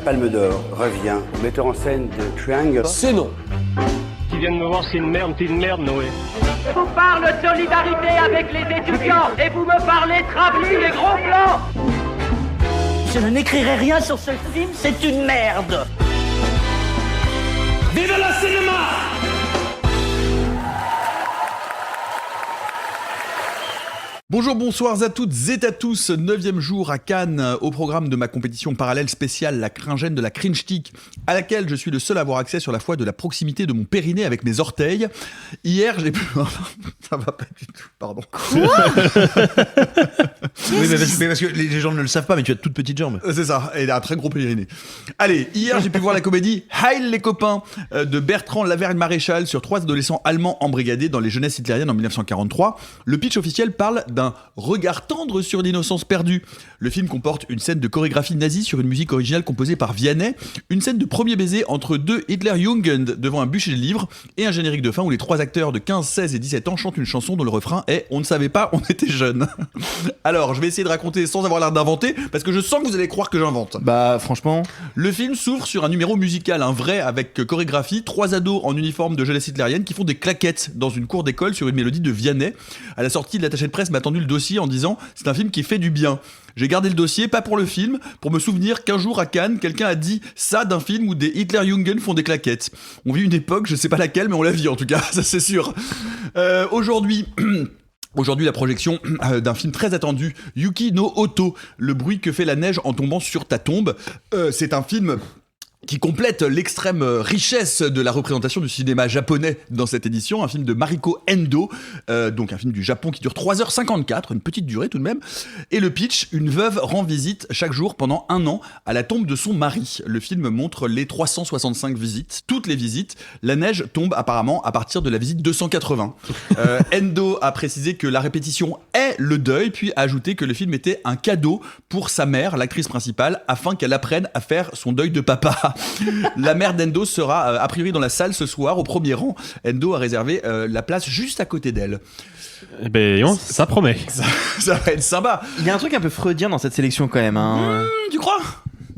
Palme d'Or revient au metteur en scène de Triangle. C'est non. Tu viens de me voir, c'est une merde, Noé. Je vous parle de solidarité avec les étudiants et vous me parlez travelling et gros plans. Je n'écrirai rien sur ce film, c'est une merde. Vive le cinéma! Bonjour, bonsoir à toutes et à tous, 9e jour à Cannes, au programme de ma compétition parallèle spéciale, la cringène de la cringe-tic, à laquelle je suis le seul à avoir accès sur la foi de la proximité de mon périnée avec mes orteils. Hier, j'ai pu... Ça va pas du tout, pardon. Oui, mais parce que les gens ne le savent pas, mais tu as de toutes petites jambes. C'est ça, et il a un très gros périnée. Allez, hier, j'ai pu voir la comédie Heil les copains de Bertrand Lavergne-Maréchal sur 3 adolescents allemands embrigadés dans les jeunesses hitlériennes en 1943. Le pitch officiel parle d'un regard tendre sur l'innocence perdue. Le film comporte une scène de chorégraphie nazie sur une musique originale composée par Vianney, une scène de premier baiser entre deux Hitlerjugend devant un bûcher de livres, et un générique de fin où les 3 acteurs de 15, 16 et 17 ans chantent une chanson dont le refrain est « On ne savait pas, on était jeunes ». Alors, je vais essayer de raconter sans avoir l'air d'inventer, parce que je sens que vous allez croire que j'invente. Bah, franchement... Le film s'ouvre sur un numéro musical, un vrai, avec chorégraphie, 3 ados en uniforme de jeunesse hitlérienne qui font des claquettes dans une cour d'école sur une mélodie de Vianney. À la sortie de l'attaché de presse m'a tendu le dossier en disant « C'est un film qui fait du bien ». J'ai gardé le dossier, pas pour le film, pour me souvenir qu'un jour à Cannes, quelqu'un a dit ça d'un film où des Hitlerjugend font des claquettes. On vit une époque, je sais pas laquelle, mais on la vit en tout cas, ça c'est sûr. Aujourd'hui, la projection d'un film très attendu, Yuki no Oto, le bruit que fait la neige en tombant sur ta tombe. C'est un film qui complète l'extrême richesse de la représentation du cinéma japonais dans cette édition, un film de Mariko Endo, donc un film du Japon qui dure 3h54, une petite durée tout de même, et le pitch, une veuve rend visite chaque jour pendant 1 an à la tombe de son mari. Le film montre les 365 visites, toutes les visites, la neige tombe apparemment à partir de la visite 280. Endo a précisé que la répétition est le deuil, puis a ajouté que le film était un cadeau pour sa mère, l'actrice principale, afin qu'elle apprenne à faire son deuil de papa. La mère d'Endo sera a priori dans la salle ce soir au premier rang. Endo a réservé la place juste à côté d'elle. Eh ben, ça promet. Ça va être sympa. Il y a un truc un peu freudien dans cette sélection quand même. Hein. Tu crois ?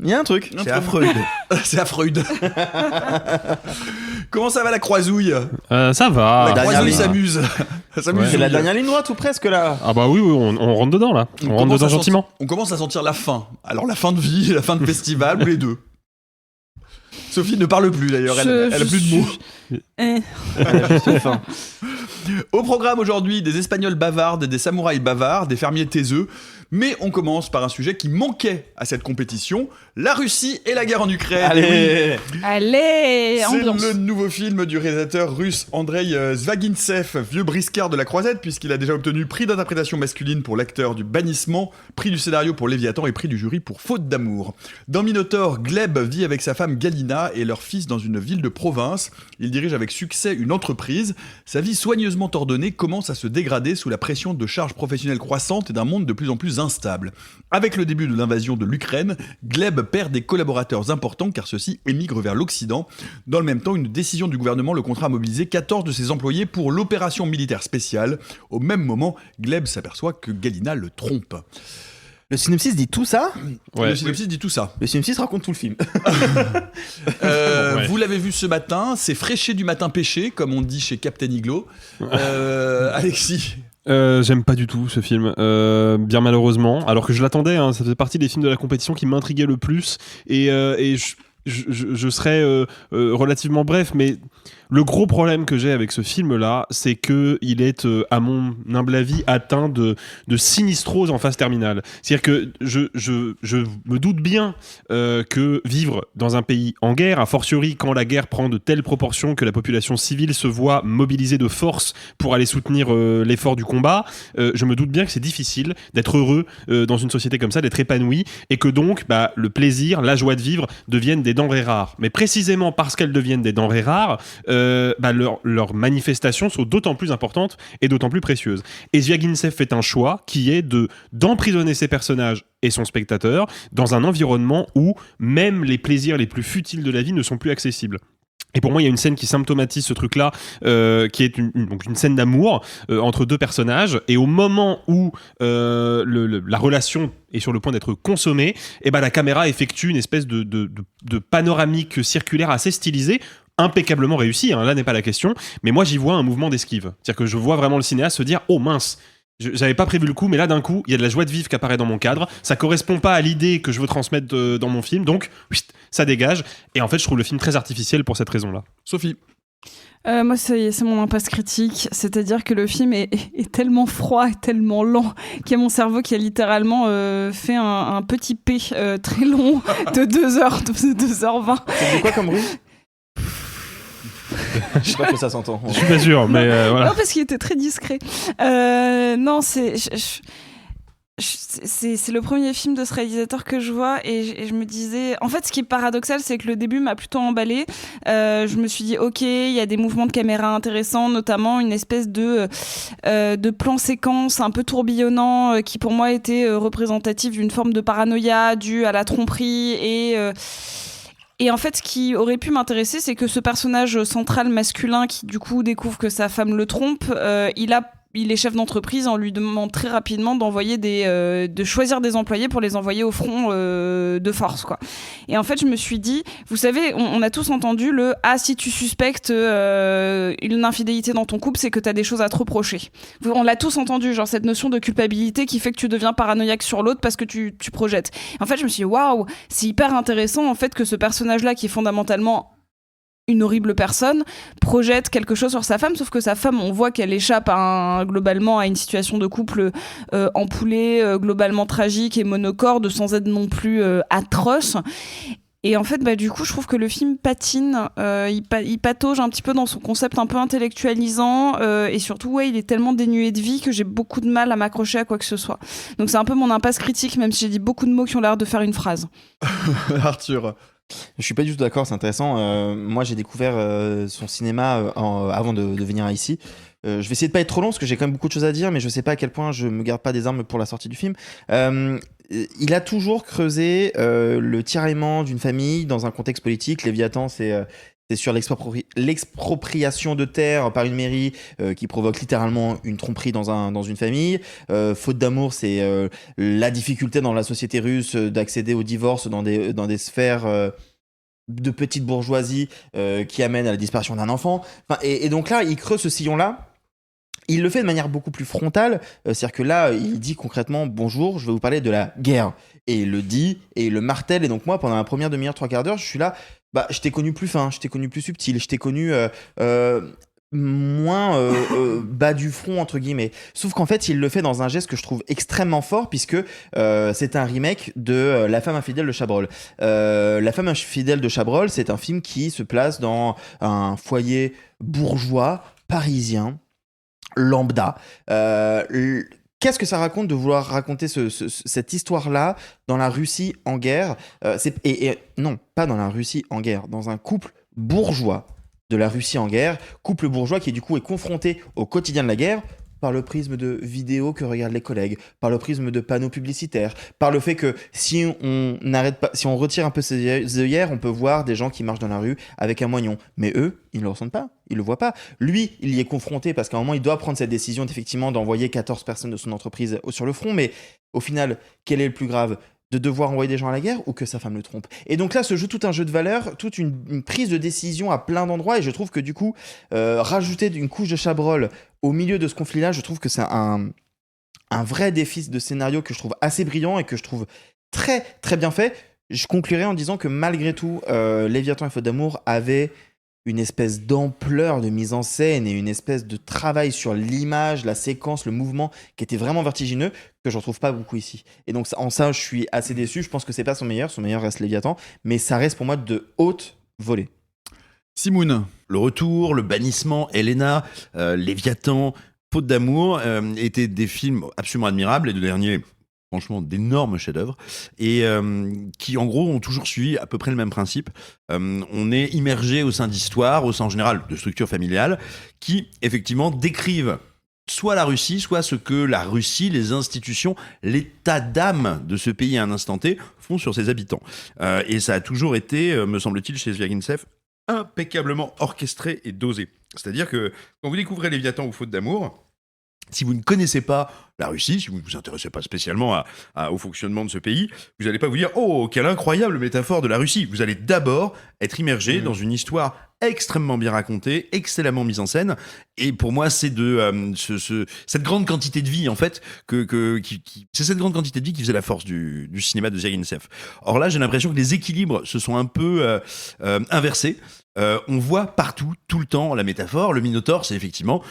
Il y a un truc. C'est à Freud. C'est à Freud. Comment ça va la croisouille ? Ça va. La croisouille s'amuse. Ouais. C'est la dernière ligne droite ou presque là. Ah bah oui, on rentre dedans là. On rentre dedans gentiment. On commence à sentir la fin. Alors la fin de vie, la fin de festival, ou les deux. Sophie ne parle plus d'ailleurs, elle a plus de mots. Elle a juste faim. Au programme aujourd'hui, des Espagnols bavardes, des samouraïs bavards, des fermiers taiseux. Mais on commence par un sujet qui manquait à cette compétition, la Russie et la guerre en Ukraine. Allez, oui. Allez, c'est ambiance. le nouveau film du réalisateur russe Andrei Zvagintsev, vieux briscard de la croisette, puisqu'il a déjà obtenu prix d'interprétation masculine pour l'acteur du Bannissement, prix du scénario pour Léviathan et prix du jury pour Faute d'amour. Dans Minotaur, Gleb vit avec sa femme Galina et leur fils dans une ville de province. Il dirige avec succès une entreprise. Sa vie soigneusement ordonnée commence à se dégrader sous la pression de charges professionnelles croissantes et d'un monde de plus en plus instable. Avec le début de l'invasion de l'Ukraine, Gleb perd des collaborateurs importants car ceux-ci émigrent vers l'Occident. Dans le même temps, une décision du gouvernement le contraint à mobiliser 14 de ses employés pour l'opération militaire spéciale. Au même moment, Gleb s'aperçoit que Galina le trompe. Le synopsis dit tout ça ? Ouais. Le synopsis dit tout ça. Le synopsis raconte tout le film. Vous l'avez vu ce matin, c'est fraîché du matin pêché, comme on dit chez Captain Iglo. Alexis ? J'aime pas du tout ce film, bien malheureusement, alors que je l'attendais, hein, ça faisait partie des films de la compétition qui m'intriguaient le plus, et je serais relativement bref, mais le gros problème que j'ai avec ce film-là, c'est qu'il est, à mon humble avis, atteint de sinistrose en phase terminale. C'est-à-dire que je me doute bien que vivre dans un pays en guerre, a fortiori quand la guerre prend de telles proportions que la population civile se voit mobilisée de force pour aller soutenir l'effort du combat, je me doute bien que c'est difficile d'être heureux dans une société comme ça, d'être épanoui, et que donc le plaisir, la joie de vivre deviennent des denrées rares. Mais précisément parce qu'elles deviennent des denrées rares, leurs manifestations sont d'autant plus importantes et d'autant plus précieuses. Et Zvagintsev fait un choix qui est d'emprisonner ses personnages et son spectateur dans un environnement où même les plaisirs les plus futiles de la vie ne sont plus accessibles. Et pour moi, il y a une scène qui symptomatise ce truc-là, qui est donc une scène d'amour entre deux personnages. Et au moment où la relation est sur le point d'être consommée, et ben la caméra effectue une espèce de panoramique circulaire assez stylisée, impeccablement réussie. Hein, là n'est pas la question. Mais moi, j'y vois un mouvement d'esquive. C'est-à-dire que je vois vraiment le cinéaste se dire « Oh mince !» J'avais pas prévu le coup, mais là d'un coup, il y a de la joie de vivre qui apparaît dans mon cadre. Ça correspond pas à l'idée que je veux transmettre dans mon film, donc ça dégage. Et en fait, je trouve le film très artificiel pour cette raison-là. Sophie. Moi, c'est mon impasse critique. C'est-à-dire que le film est tellement froid et tellement lent qu'il y a mon cerveau qui a littéralement fait un petit P très long de 2h20. C'est quoi comme bruit? Je sais pas que ça s'entend. Je suis pas sûr, mais voilà. Non, parce qu'il était très discret. Non, c'est le premier film de ce réalisateur que je vois et je me disais... En fait, ce qui est paradoxal, c'est que le début m'a plutôt emballée. Je me suis dit, ok, il y a des mouvements de caméra intéressants, notamment une espèce de plan séquence un peu tourbillonnant qui, pour moi, était représentatif d'une forme de paranoïa due à la tromperie Et en fait, ce qui aurait pu m'intéresser, c'est que ce personnage central masculin qui, du coup, découvre que sa femme le trompe, il est chef d'entreprise, on lui demande très rapidement de choisir des employés pour les envoyer au front de force, quoi. Et en fait, je me suis dit, vous savez, on a tous entendu si tu suspectes une infidélité dans ton couple, c'est que t'as des choses à te reprocher. On l'a tous entendu, genre cette notion de culpabilité qui fait que tu deviens paranoïaque sur l'autre parce que tu projettes. En fait, je me suis dit, waouh, c'est hyper intéressant en fait que ce personnage-là qui est fondamentalement une horrible personne projette quelque chose sur sa femme, sauf que sa femme, on voit qu'elle échappe globalement à une situation de couple empoulée, globalement tragique et monocorde, sans être non plus atroce. Et en fait, du coup, je trouve que le film patine, il patauge un petit peu dans son concept un peu intellectualisant, et surtout, il est tellement dénué de vie que j'ai beaucoup de mal à m'accrocher à quoi que ce soit. Donc c'est un peu mon impasse critique, même si j'ai dit beaucoup de mots qui ont l'air de faire une phrase. Arthur. Je suis pas du tout d'accord, c'est intéressant. Moi, j'ai découvert son cinéma avant de venir ici. Je vais essayer de pas être trop long parce que j'ai quand même beaucoup de choses à dire, mais je sais pas à quel point je me garde pas des armes pour la sortie du film. Il a toujours creusé le tiraillement d'une famille dans un contexte politique. Léviathan, c'est sur l'expropriation de terres par une mairie qui provoque littéralement une tromperie dans une famille. Faute d'amour, c'est la difficulté dans la société russe d'accéder au divorce dans des sphères de petite bourgeoisie qui amènent à la disparition d'un enfant. Et donc là, il creuse ce sillon-là. Il le fait de manière beaucoup plus frontale, c'est-à-dire que là, il dit concrètement « Bonjour, je vais vous parler de la guerre ». Et il le dit, et il le martèle, et donc moi, pendant la première demi-heure, 3/4 d'heure, je suis là, je t'ai connu plus fin, je t'ai connu plus subtil, je t'ai connu moins bas du front, entre guillemets. Sauf qu'en fait, il le fait dans un geste que je trouve extrêmement fort, puisque c'est un remake de La femme infidèle de Chabrol. La femme infidèle de Chabrol, c'est un film qui se place dans un foyer bourgeois, parisien, lambda. Qu'est-ce que ça raconte de vouloir raconter cette histoire-là dans la Russie en guerre non, pas dans la Russie en guerre, dans un couple bourgeois de la Russie en guerre, couple bourgeois qui du coup est confronté au quotidien de la guerre par le prisme de vidéos que regardent les collègues, par le prisme de panneaux publicitaires, par le fait que si on retire un peu ses œillères, on peut voir des gens qui marchent dans la rue avec un moignon. Mais eux, ils ne le ressentent pas, ils ne le voient pas. Lui, il y est confronté parce qu'à un moment, il doit prendre cette décision effectivement d'envoyer 14 personnes de son entreprise sur le front. Mais au final, quel est le plus grave ? De devoir envoyer des gens à la guerre ou que sa femme le trompe. Et donc là se joue tout un jeu de valeurs, toute une prise de décision à plein d'endroits, et je trouve que du coup, rajouter une couche de Chabrol au milieu de ce conflit-là, je trouve que c'est un vrai défi de scénario que je trouve assez brillant et que je trouve très très bien fait. Je conclurai en disant que malgré tout, Léviathan et Faute d'amour avaient une espèce d'ampleur de mise en scène et une espèce de travail sur l'image, la séquence, le mouvement qui était vraiment vertigineux, que je ne retrouve pas beaucoup ici. Et donc en ça, je suis assez déçu. Je pense que c'est pas son meilleur reste Léviathan, mais ça reste pour moi de haute volée. Simoun. Le retour, le bannissement, Elena, Léviathan, Faute d'amour étaient des films absolument admirables, les deux derniers. Franchement, d'énormes chefs-d'œuvre, et qui, en gros, ont toujours suivi à peu près le même principe. On est immergé au sein d'histoires, au sein en général de structures familiales, qui, effectivement, décrivent soit la Russie, soit ce que la Russie, les institutions, l'état d'âme de ce pays à un instant T font sur ses habitants. Et ça a toujours été, me semble-t-il, chez Zviagintsev, impeccablement orchestré et dosé. C'est-à-dire que quand vous découvrez Léviathan ou Faute d'amour, si vous ne connaissez pas la Russie, si vous ne vous intéressez pas spécialement au fonctionnement de ce pays, vous n'allez pas vous dire « Oh, quelle incroyable métaphore de la Russie !» Vous allez d'abord être immergé dans une histoire extrêmement bien racontée, excellemment mise en scène. Et pour moi, c'est cette grande quantité de vie, en fait, c'est cette grande quantité de vie qui faisait la force du cinéma de Zviagintsev. Or là, j'ai l'impression que les équilibres se sont un peu inversés. On voit partout, tout le temps, la métaphore. Le Minotaure, c'est effectivement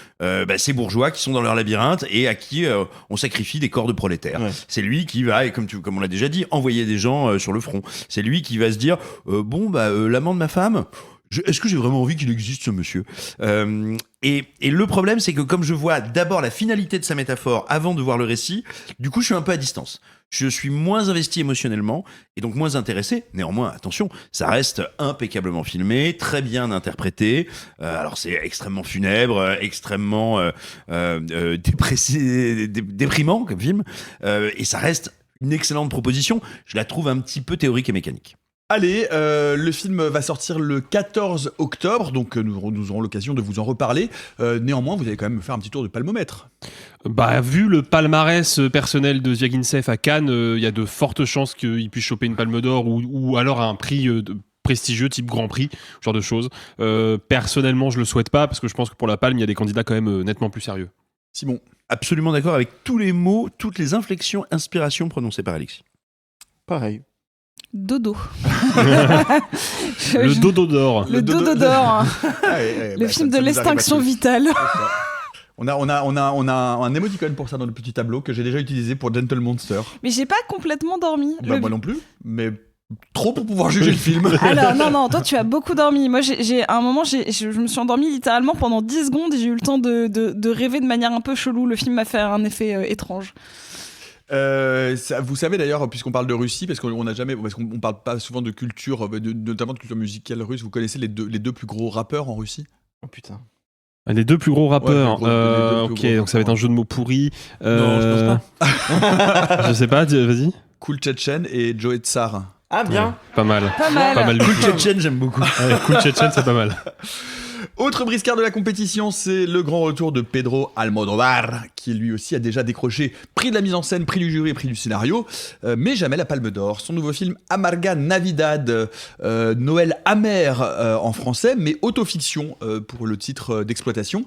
ces bourgeois qui sont dans leur labyrinthe et à qui on sacrifie des corps de prolétaires. Ouais. C'est lui qui va, et comme on l'a déjà dit, envoyer des gens sur le front. C'est lui qui va se dire l'amant de ma femme, est-ce que j'ai vraiment envie qu'il existe, ce monsieur ? Et le problème, c'est que comme je vois d'abord la finalité de sa métaphore avant de voir le récit, du coup, je suis un peu à distance. Je suis moins investi émotionnellement et donc moins intéressé. Néanmoins, attention, ça reste impeccablement filmé, très bien interprété. Alors c'est extrêmement funèbre, extrêmement déprimant comme film. Et ça reste une excellente proposition. Je la trouve un petit peu théorique et mécanique. Allez, le film va sortir le 14 octobre, donc nous aurons l'occasion de vous en reparler. Néanmoins, vous allez quand même faire un petit tour de palmomètre. Vu le palmarès personnel de Zviagintsev à Cannes, il y a de fortes chances qu'il puisse choper une palme d'or ou alors un prix prestigieux type Grand Prix, ce genre de choses. Personnellement, je le souhaite pas parce que je pense que pour la palme, il y a des candidats quand même nettement plus sérieux. Simon. Absolument d'accord avec tous les mots, toutes les inflexions, inspirations prononcées par Alexis. Pareil. Dodo. Le dodo d'or. Le dodo d'or. Le film de l'extinction vitale. On a un émoticône pour ça dans le petit tableau que j'ai déjà utilisé pour Gentle Monster. Mais j'ai pas complètement dormi. Moi non plus, mais trop pour pouvoir juger le film. Alors non, toi tu as beaucoup dormi. Moi à un moment je me suis endormie littéralement pendant 10 secondes et j'ai eu le temps de rêver de manière un peu chelou. Le film m'a fait un effet étrange. Vous savez d'ailleurs, puisqu'on parle de Russie, parce qu'on parle pas souvent de culture, notamment de culture musicale russe, vous connaissez les deux plus gros rappeurs en Russie ? Oh putain. Les deux plus gros rappeurs. Ouais, ok, donc ça va être un jeu de mots pourri. Non, je pense pas. Je sais pas, vas-y. Cool Tchétchène et Joey Tsar. Ah bien. Ouais, pas mal. Cool Tchétchène, j'aime beaucoup. Cool Tchétchène, c'est pas mal. Autre briscard de la compétition, c'est le grand retour de Pedro Almodóvar, qui lui aussi a déjà décroché prix de la mise en scène, prix du jury et prix du scénario, mais jamais la Palme d'Or. Son nouveau film Amarga Navidad, Noël amer en français, mais autofiction pour le titre d'exploitation,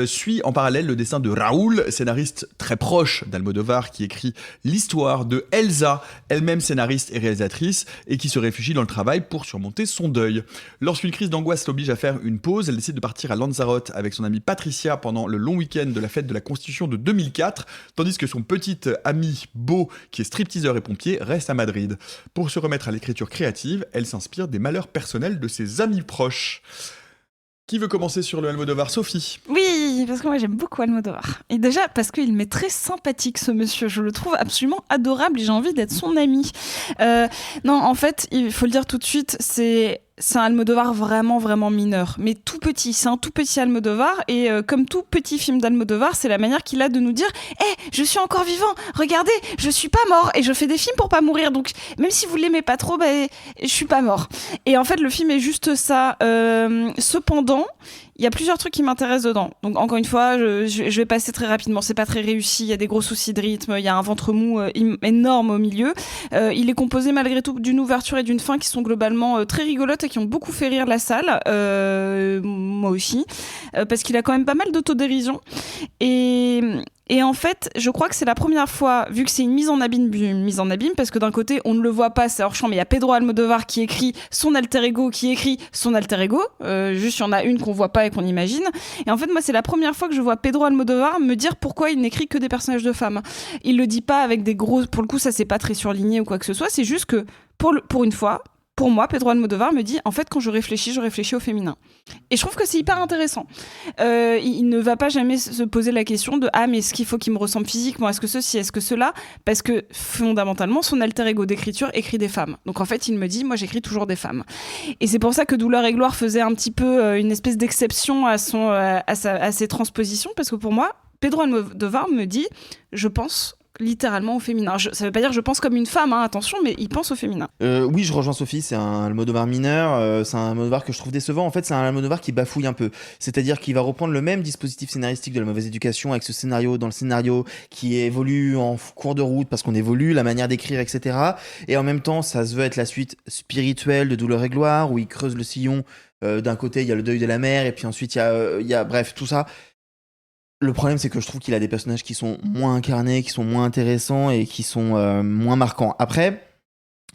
suit en parallèle le destin de Raoul, scénariste très proche d'Almodóvar, qui écrit l'histoire de Elsa, elle-même scénariste et réalisatrice, et qui se réfugie dans le travail pour surmonter son deuil. Lorsqu'une crise d'angoisse l'oblige à faire une pause, elle décide de partir à Lanzarote avec son amie Patricia pendant le long week-end de la fête de la Constitution de 2004, tandis que son petit ami Beau, qui est stripteaseur et pompier, reste à Madrid. Pour se remettre à l'écriture créative, elle s'inspire des malheurs personnels de ses amis proches. Qui veut commencer sur le Almodóvar ? Sophie ? Oui, parce que moi j'aime beaucoup Almodóvar. Et déjà parce qu'il m'est très sympathique, ce monsieur. Je le trouve absolument adorable et j'ai envie d'être son ami. Non, en fait, il faut le dire tout de suite, c'est un Almodóvar vraiment mineur, mais tout petit. C'est un tout petit Almodóvar et comme tout petit film d'Almodóvar, c'est la manière qu'il a de nous dire je suis encore vivant, regardez, je suis pas mort et je fais des films pour pas mourir. Donc même si vous l'aimez pas trop, je suis pas mort. Et en fait, le film est juste ça. Cependant, il y a plusieurs trucs qui m'intéressent dedans. Donc encore une fois, je vais passer très rapidement. C'est pas très réussi. Il y a des gros soucis de rythme. Il y a un ventre mou énorme au milieu. Il est composé malgré tout d'une ouverture et d'une fin qui sont globalement très rigolotes et qui ont beaucoup fait rire la salle. Moi aussi, parce qu'il a quand même pas mal d'autodérision. Et en fait, je crois que c'est la première fois, vu que c'est une mise en abîme, parce que d'un côté, on ne le voit pas, c'est hors champ, mais il y a Pedro Almodóvar qui écrit son alter ego, juste il y en a une qu'on voit pas et qu'on imagine. Et en fait, moi, c'est la première fois que je vois Pedro Almodóvar me dire pourquoi il n'écrit que des personnages de femmes. Il le dit pas avec des gros... Pour le coup, ça, c'est pas très surligné ou quoi que ce soit, c'est juste que, pour une fois... Pour moi, Pedro Almodóvar me dit, en fait, quand je réfléchis au féminin. Et je trouve que c'est hyper intéressant. Il ne va pas jamais se poser la question de « Ah, mais est-ce qu'il faut qu'il me ressemble physiquement ? Est-ce que ceci ? Est-ce que cela ?» Parce que, fondamentalement, son alter ego d'écriture écrit des femmes. Donc, en fait, il me dit « Moi, j'écris toujours des femmes. » Et c'est pour ça que Douleur et gloire faisait un petit peu une espèce d'exception à ses transpositions, parce que pour moi, Pedro Almodóvar me dit « Je pense... » littéralement au féminin. Ça veut pas dire que je pense comme une femme, hein, attention, mais il pense au féminin. Oui, je rejoins Sophie, c'est un Almodovar mineur, c'est un Almodovar que je trouve décevant. En fait, c'est un Almodovar qui bafouille un peu. C'est-à-dire qu'il va reprendre le même dispositif scénaristique de La Mauvaise Éducation avec ce scénario dans le scénario qui évolue en cours de route parce qu'on évolue, la manière d'écrire, etc. Et en même temps, ça se veut être la suite spirituelle de Douleur et Gloire où il creuse le sillon. D'un côté, il y a le deuil de la mère et puis ensuite, il y a bref, tout ça. Le problème, c'est que je trouve qu'il a des personnages qui sont moins incarnés, qui sont moins intéressants et qui sont moins marquants. Après,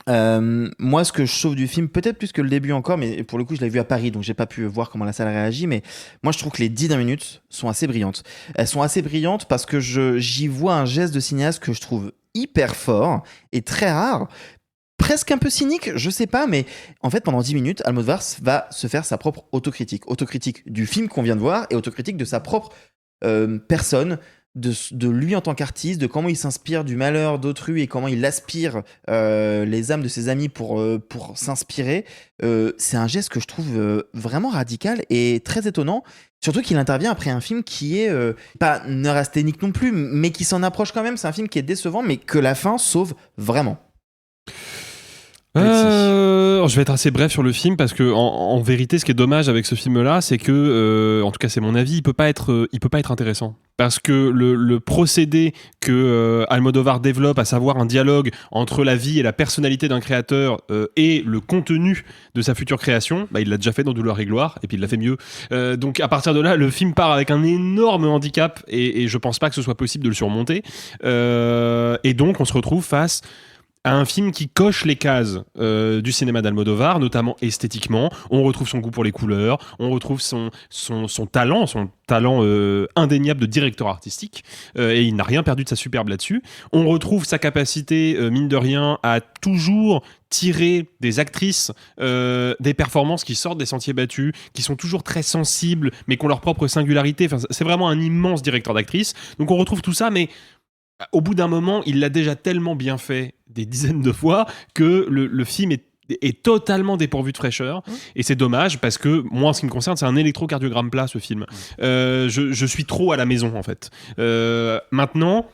moi, ce que je sauve du film, peut-être plus que le début encore, mais pour le coup, je l'ai vu à Paris, donc j'ai pas pu voir comment la salle réagit, mais moi, je trouve que les 10 dernières minutes sont assez brillantes. Elles sont assez brillantes parce que j'y vois un geste de cinéaste que je trouve hyper fort et très rare. Presque un peu cynique, je sais pas, mais en fait, pendant 10 minutes, Almodovar va se faire sa propre autocritique. Autocritique du film qu'on vient de voir et autocritique de sa propre personne, de lui en tant qu'artiste, de comment il s'inspire du malheur d'autrui et comment il aspire les âmes de ses amis pour s'inspirer. C'est un geste que je trouve vraiment radical et très étonnant, surtout qu'il intervient après un film qui est pas neurasthénique non plus, mais qui s'en approche quand même. C'est un film qui est décevant, mais que la fin sauve vraiment. Je vais être assez bref sur le film parce que en vérité, ce qui est dommage avec ce film-là, c'est que, en tout cas, c'est mon avis, il peut pas être intéressant parce que le procédé que Almodovar développe, à savoir un dialogue entre la vie et la personnalité d'un créateur et le contenu de sa future création, il l'a déjà fait dans Douleur et Gloire et puis il l'a fait mieux. Donc à partir de là, le film part avec un énorme handicap et je pense pas que ce soit possible de le surmonter. Et donc on se retrouve face à un film qui coche les cases du cinéma d'Almodovar, notamment esthétiquement. On retrouve son goût pour les couleurs, on retrouve son talent indéniable de directeur artistique, et il n'a rien perdu de sa superbe là-dessus. On retrouve sa capacité, mine de rien, à toujours tirer des actrices, des performances qui sortent des sentiers battus, qui sont toujours très sensibles, mais qui ont leur propre singularité. Enfin, c'est vraiment un immense directeur d'actrice. Donc on retrouve tout ça, mais au bout d'un moment, il l'a déjà tellement bien fait des dizaines de fois que le film est totalement dépourvu de fraîcheur. Et c'est dommage parce que moi, en ce qui me concerne, c'est un électrocardiogramme plat, ce film. Je suis trop à la maison, en fait. Maintenant...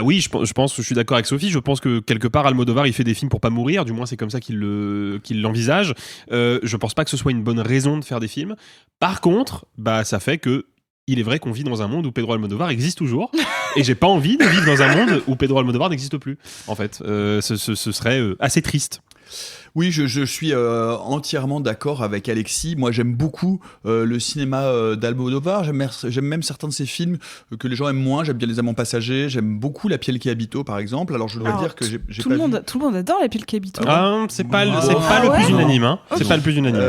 oui, je pense, je suis d'accord avec Sophie, je pense que quelque part Almodovar il fait des films pour pas mourir, du moins c'est comme ça qu'il l'envisage. Je pense pas que ce soit une bonne raison de faire des films. Par contre, ça fait que il est vrai qu'on vit dans un monde où Pedro Almodovar existe toujours, et j'ai pas envie de vivre dans un monde où Pedro Almodovar n'existe plus. En fait, ce serait assez triste. Oui, je suis entièrement d'accord avec Alexis. Moi, j'aime beaucoup le cinéma d'Almodovar. J'aime même certains de ses films que les gens aiment moins. J'aime bien Les Amants Passagers. J'aime beaucoup La Piel qui habito, par exemple. Alors, je dois dire que j'ai tout le monde adore La Piel qui habito. C'est pas le plus unanime. Hein. Okay. C'est pas le plus unanime.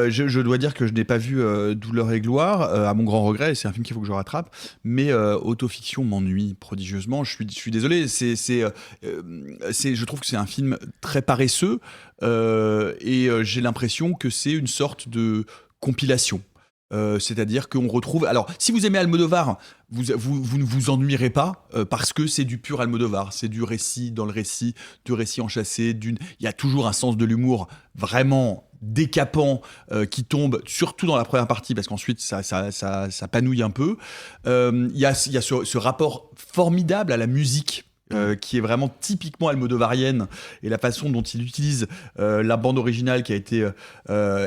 Je dois dire que je n'ai pas vu Douleur et Gloire, à mon grand regret. C'est un film qu'il faut que je rattrape. Mais Autofiction m'ennuie prodigieusement. Je suis désolé. Je trouve que c'est un film très paresseux. Et j'ai l'impression que c'est une sorte de compilation. C'est-à-dire qu'on retrouve... Alors, si vous aimez Almodovar, vous ne vous ennuierez pas parce que c'est du pur Almodovar. C'est du récit dans le récit, du récit enchâssé. Il y a toujours un sens de l'humour vraiment décapant qui tombe, surtout dans la première partie, parce qu'ensuite, ça panouille un peu. Il y a ce rapport formidable à la musique. Qui est vraiment typiquement almodovarienne, et la façon dont il utilise la bande originale qui a été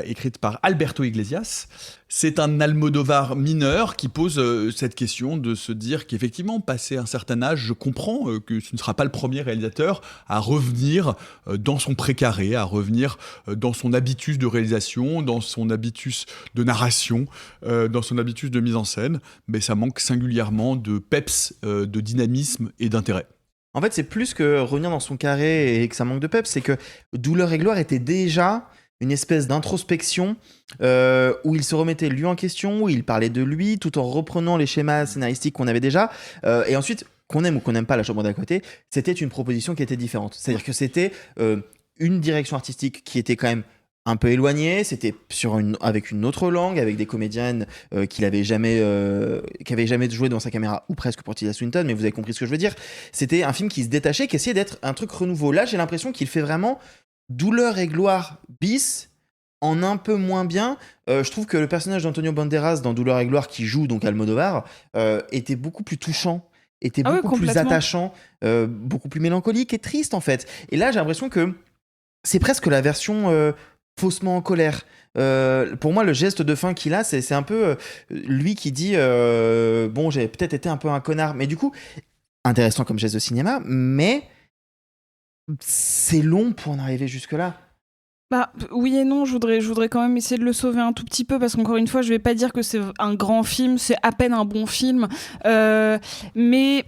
écrite par Alberto Iglesias. C'est un Almodovar mineur qui pose cette question de se dire qu'effectivement, passé un certain âge, je comprends que ce ne sera pas le premier réalisateur à revenir dans son précaré, à revenir dans son habitus de réalisation, dans son habitus de narration, dans son habitus de mise en scène, mais ça manque singulièrement de peps, de dynamisme et d'intérêt. En fait, c'est plus que revenir dans son carré et que ça manque de peps, c'est que Douleur et Gloire était déjà une espèce d'introspection où il se remettait lui en question, où il parlait de lui, tout en reprenant les schémas scénaristiques qu'on avait déjà. Et ensuite, qu'on aime ou qu'on n'aime pas La Chambre d'à côté, c'était une proposition qui était différente. C'est-à-dire que c'était une direction artistique qui était quand même un peu éloigné, c'était avec une autre langue, avec des comédiennes qui avaient jamais joué devant sa caméra, ou presque pour Tilda Swinton, mais vous avez compris ce que je veux dire. C'était un film qui se détachait, qui essayait d'être un truc renouveau. Là, j'ai l'impression qu'il fait vraiment Douleur et Gloire bis, en un peu moins bien. Je trouve que le personnage d'Antonio Banderas dans Douleur et Gloire, qui joue donc Almodovar, était beaucoup plus touchant était Ah ouais, beaucoup plus complètement. attachant, beaucoup plus mélancolique et triste en fait. Et là, j'ai l'impression que c'est presque la version faussement en colère. Pour moi, le geste de fin qu'il a, c'est un peu lui qui dit bon, j'ai peut-être été un peu un connard, mais du coup, intéressant comme geste de cinéma, mais c'est long pour en arriver jusque-là. Bah, oui et non, je voudrais quand même essayer de le sauver un tout petit peu parce qu'encore une fois, je vais pas dire que c'est un grand film, c'est à peine un bon film, mais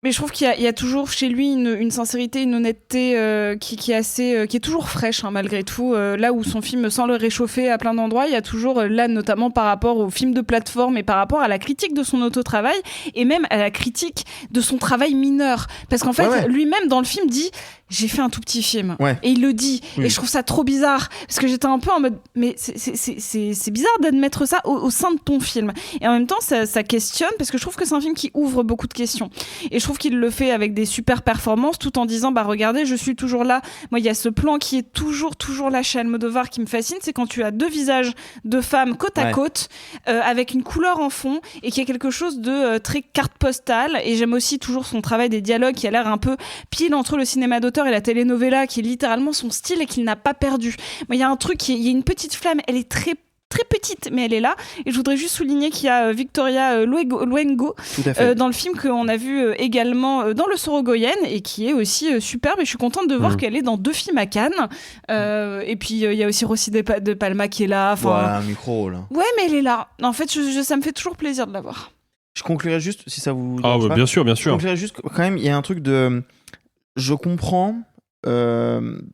je trouve qu'il y a toujours chez lui une sincérité, une honnêteté qui est assez, qui est toujours fraîche hein, malgré tout. Là où son film semble réchauffer à plein d'endroits, il y a toujours là notamment par rapport au film de plateforme et par rapport à la critique de son auto-travail et même à la critique de son travail mineur. Parce qu'en fait, lui-même dans le film dit j'ai fait un tout petit film. Ouais. Et il le dit. Oui. Et je trouve ça trop bizarre. Parce que j'étais un peu en mode, mais c'est bizarre d'admettre ça au sein de ton film. Et en même temps, ça questionne, parce que je trouve que c'est un film qui ouvre beaucoup de questions. Et je trouve qu'il le fait avec des super performances, tout en disant, bah regardez, je suis toujours là. Moi, il y a ce plan qui est toujours là chez Almodovar qui me fascine, c'est quand tu as deux visages de femmes côte à côte, avec une couleur en fond, et qu'il y a quelque chose de très carte postale. Et j'aime aussi toujours son travail des dialogues qui a l'air un peu pile entre le cinéma d'auteur et la telenovela, qui est littéralement son style et qu'il n'a pas perdu. Moi, il y a un truc, il y a une petite flamme, elle est très petite, mais elle est là. Et je voudrais juste souligner qu'il y a Victoria Luengo dans le film qu'on a vu également dans Le Sorogoyen et qui est aussi superbe. Et je suis contente de voir qu'elle est dans 2 films à Cannes. Et puis il y a aussi Rossi de Palma qui est là. Voilà, un micro là. Ouais, mais elle est là. En fait, ça me fait toujours plaisir de la voir. Je conclurai juste, si ça vous... Ah ouais, bien sûr. Je conclurai juste, quand même, il y a un truc de... Je comprends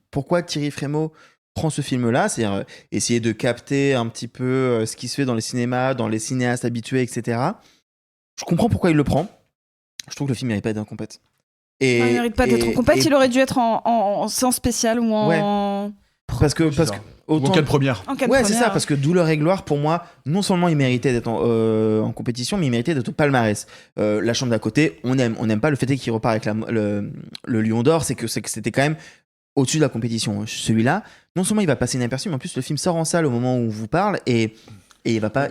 pourquoi Thierry Frémaux prend ce film-là, c'est-à-dire essayer de capter un petit peu ce qui se fait dans les cinémas, dans les cinéastes habitués, etc. Je comprends pourquoi il le prend. Je trouve que le film ne mérite pas d'être compète. Il ne mérite pas d'être en compète, il aurait dû être en séance spéciale ou en... Ouais. Parce que autant... En cas de première. Ouais, c'est ça, parce que Douleur et Gloire, pour moi, non seulement il méritait d'être en compétition, mais il méritait d'être au palmarès. La Chambre d'à côté, on n'aime pas le fait qu'il repart avec le Lion d'Or, c'est que c'était quand même au-dessus de la compétition. Celui-là, non seulement il va passer inaperçu, mais en plus le film sort en salle au moment où on vous parle et il va pas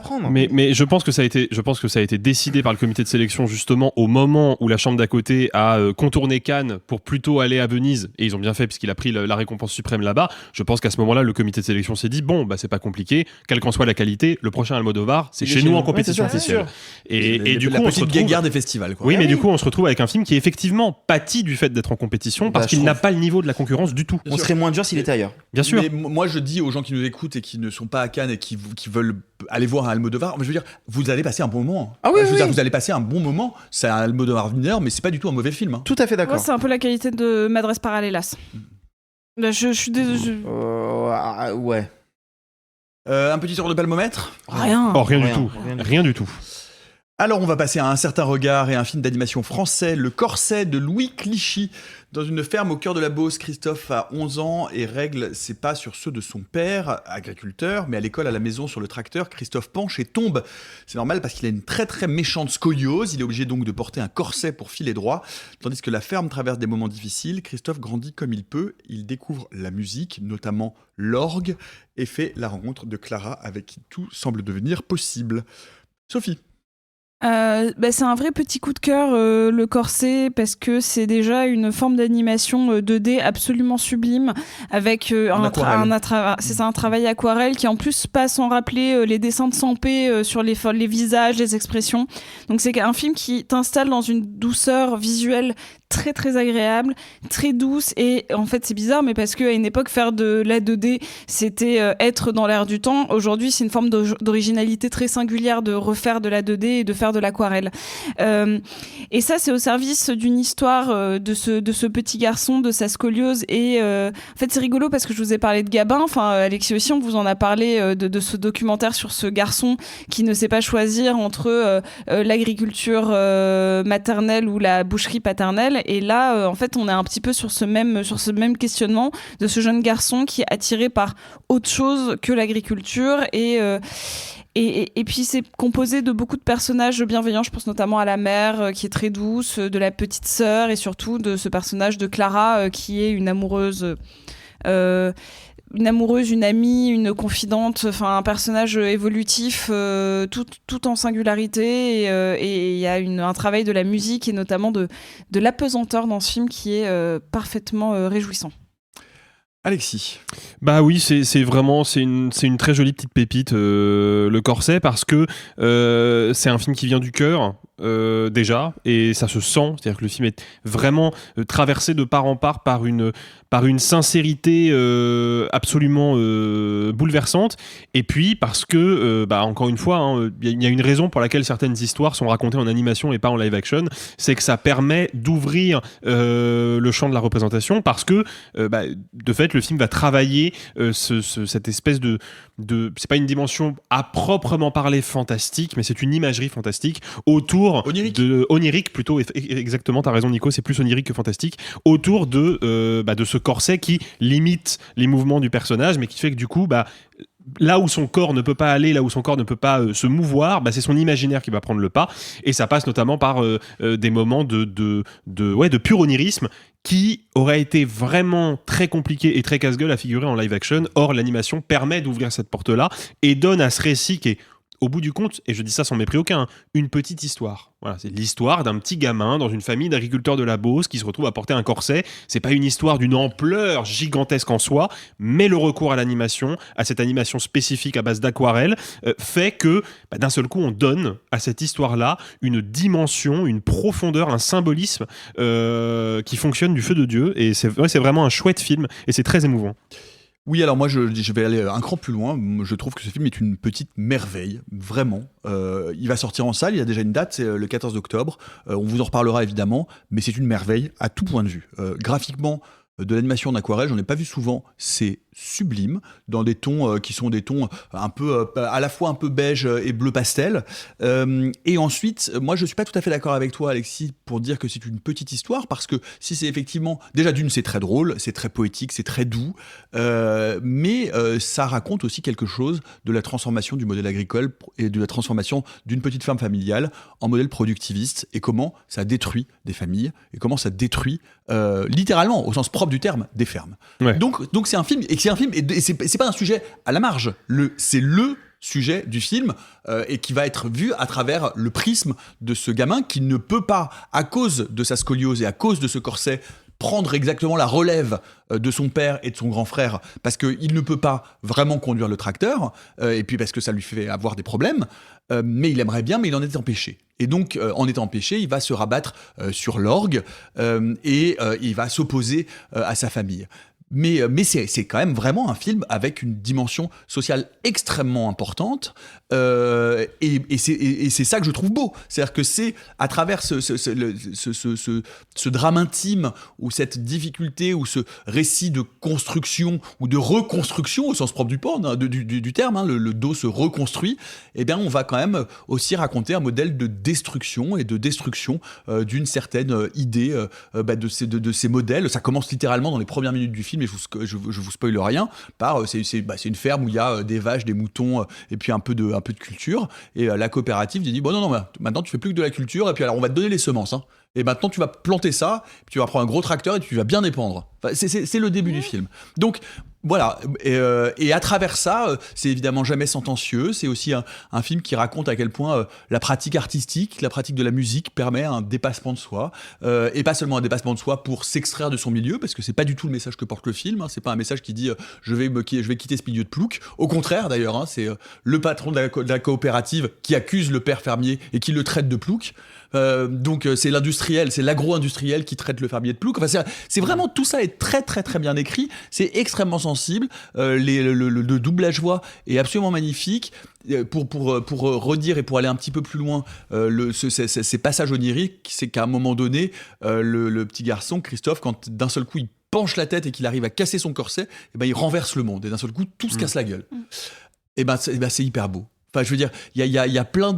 prendre. Mais je pense que ça a été décidé par le comité de sélection justement au moment où la Chambre d'à côté a contourné Cannes pour plutôt aller à Venise, et ils ont bien fait puisqu'il a pris la récompense suprême là-bas. Je pense qu'à ce moment-là, le comité de sélection s'est dit bon, bah c'est pas compliqué, quelle qu'en soit la qualité, le prochain Almodovar, c'est chez nous en compétition officielle. Et du coup, on se retrouve guéguerre des festivals. Quoi. Oui, mais du coup, on se retrouve avec un film qui effectivement pâtit du fait d'être en compétition parce qu'il n'a pas le niveau de la concurrence du tout. On serait moins dur s'il était ailleurs. Bien sûr. Mais moi, je dis aux gens qui nous écoutent et qui ne sont pas à Cannes et qui veulent aller voir un Almodovar, mais je veux dire, vous allez passer un bon moment. Ah oui, vous allez passer un bon moment. C'est un Almodovar mineur, mais c'est pas du tout un mauvais film. Tout à fait d'accord. Moi, c'est un peu la qualité de Madres Paralelas. Là, je suis désolé. Ouais. Un petit tour de palmomètre ? Rien. Oh, rien du tout. Alors on va passer à Un certain regard et un film d'animation français, Le Corset de Louis Clichy. Dans une ferme au cœur de la Beauce, Christophe a 11 ans et règle ses pas sur ceux de son père, agriculteur, mais à l'école, à la maison, sur le tracteur, Christophe penche et tombe. C'est normal parce qu'il a une très très méchante scoliose, il est obligé donc de porter un corset pour filer droit. Tandis que la ferme traverse des moments difficiles, Christophe grandit comme il peut, il découvre la musique, notamment l'orgue, et fait la rencontre de Clara avec qui tout semble devenir possible. Sophie. C'est un vrai petit coup de cœur, Le Corset, parce que c'est déjà une forme d'animation 2D absolument sublime, avec un travail aquarelle qui en plus passe sans rappeler les dessins de Sampé sur les visages, les expressions. Donc c'est un film qui t'installe dans une douceur visuelle très très agréable, très douce, et en fait c'est bizarre, mais parce qu'à une époque faire de la 2D c'était être dans l'air du temps. Aujourd'hui c'est une forme d'originalité très singulière de refaire de la 2D et de faire de l'aquarelle, et ça c'est au service d'une histoire de ce petit garçon, de sa scoliose, et en fait c'est rigolo parce que je vous ai parlé de Gabin, enfin Alexis aussi on vous en a parlé de ce documentaire sur ce garçon qui ne sait pas choisir entre l'agriculture maternelle ou la boucherie paternelle. Et là, en fait, on est un petit peu sur ce même questionnement de ce jeune garçon qui est attiré par autre chose que l'agriculture. Et puis, c'est composé de beaucoup de personnages bienveillants. Je pense notamment à la mère, qui est très douce, de la petite sœur, et surtout de ce personnage de Clara, qui est une amoureuse... une amoureuse, une amie, une confidente, enfin un personnage évolutif, tout en singularité, et il y a un travail de la musique et notamment de l'apesanteur dans ce film qui est parfaitement réjouissant. Alexis. Bah oui, c'est vraiment une très jolie petite pépite, Le Corset, parce que c'est un film qui vient du cœur. Déjà, et ça se sent, c'est-à-dire que le film est vraiment traversé de part en part par une sincérité absolument bouleversante, et puis parce que encore une fois, il y a une raison pour laquelle certaines histoires sont racontées en animation et pas en live action, c'est que ça permet d'ouvrir le champ de la représentation, parce que de fait le film va travailler cette espèce de c'est pas une dimension à proprement parler fantastique, mais c'est une imagerie fantastique autour onirique plutôt, exactement, t'as raison Nico, c'est plus onirique que fantastique, autour de ce corset qui limite les mouvements du personnage, mais qui fait que du coup là où son corps ne peut pas aller, là où son corps ne peut pas se mouvoir, c'est son imaginaire qui va prendre le pas, et ça passe notamment par des moments de pur onirisme qui aurait été vraiment très compliqué et très casse-gueule à figurer en live action. Or, l'animation permet d'ouvrir cette porte-là et donne à ce récit qui est, au bout du compte, et je dis ça sans mépris aucun, une petite histoire. Voilà, c'est l'histoire d'un petit gamin dans une famille d'agriculteurs de la Beauce qui se retrouve à porter un corset. C'est pas une histoire d'une ampleur gigantesque en soi, mais le recours à l'animation, à cette animation spécifique à base d'aquarelle, fait que d'un seul coup on donne à cette histoire-là une dimension, une profondeur, un symbolisme qui fonctionne du feu de Dieu. Et c'est vraiment un chouette film et c'est très émouvant. Oui, alors moi je vais aller un cran plus loin. Je trouve que ce film est une petite merveille, vraiment. Il va sortir en salle, il y a déjà une date, c'est le 14 octobre. On vous en reparlera évidemment, mais c'est une merveille à tout point de vue. Graphiquement, de l'animation en aquarelle, j'en ai pas vu souvent, c'est sublime, dans des tons qui sont des tons un peu à la fois un peu beige et bleu pastel. Et ensuite, moi je suis pas tout à fait d'accord avec toi Alexis pour dire que c'est une petite histoire, parce que si c'est effectivement, déjà d'une c'est très drôle, c'est très poétique, c'est très doux, mais ça raconte aussi quelque chose de la transformation du modèle agricole et de la transformation d'une petite ferme familiale en modèle productiviste, et comment ça détruit des familles, et comment ça détruit littéralement, au sens propre du terme, des fermes. Ouais. Donc c'est un film, et c'est pas un sujet à la marge, c'est le sujet du film, et qui va être vu à travers le prisme de ce gamin qui ne peut pas, à cause de sa scoliose et à cause de ce corset, prendre exactement la relève de son père et de son grand frère, parce qu'il ne peut pas vraiment conduire le tracteur, et puis parce que ça lui fait avoir des problèmes, mais il aimerait bien, mais il en est empêché. Et donc, en étant empêché, il va se rabattre sur l'orgue, et il va s'opposer à sa famille. Mais c'est quand même vraiment un film avec une dimension sociale extrêmement importante, et c'est ça que je trouve beau. C'est-à-dire que c'est à travers ce drame intime, ou cette difficulté, ou ce récit de construction ou de reconstruction au sens propre du terme, le dos se reconstruit, et bien on va quand même aussi raconter un modèle de destruction et de destruction d'une certaine idée de ces modèles. Ça commence littéralement dans les premières minutes du film, et je vous spoile rien, c'est une ferme où il y a des vaches, des moutons, et puis un peu de culture, et la coopérative dit bon non, maintenant tu fais plus que de la culture, et puis alors on va te donner les semences, et maintenant tu vas planter ça, puis tu vas prendre un gros tracteur et tu vas bien épandre. Enfin, c'est le début du film. Donc voilà, et à travers ça, c'est évidemment jamais sentencieux, c'est aussi un film qui raconte à quel point la pratique artistique, la pratique de la musique permet un dépassement de soi, et pas seulement un dépassement de soi pour s'extraire de son milieu, parce que c'est pas du tout le message que porte le film, c'est pas un message qui dit je vais quitter ce milieu de plouc, au contraire d'ailleurs, c'est le patron de la coopérative qui accuse le père fermier et qui le traite de plouc. Donc c'est l'industriel, c'est l'agro-industriel qui traite le fermier de plouc. Enfin, c'est vraiment, tout ça est très très très bien écrit, c'est extrêmement sensible, le doublage voix est absolument magnifique. Pour redire et pour aller un petit peu plus loin, ces passages oniriques, c'est qu'à un moment donné, le petit garçon Christophe, quand d'un seul coup il penche la tête et qu'il arrive à casser son corset, et ben il renverse le monde, et d'un seul coup tout se casse la gueule. Et ben c'est hyper beau. Enfin, je veux dire, il y a plein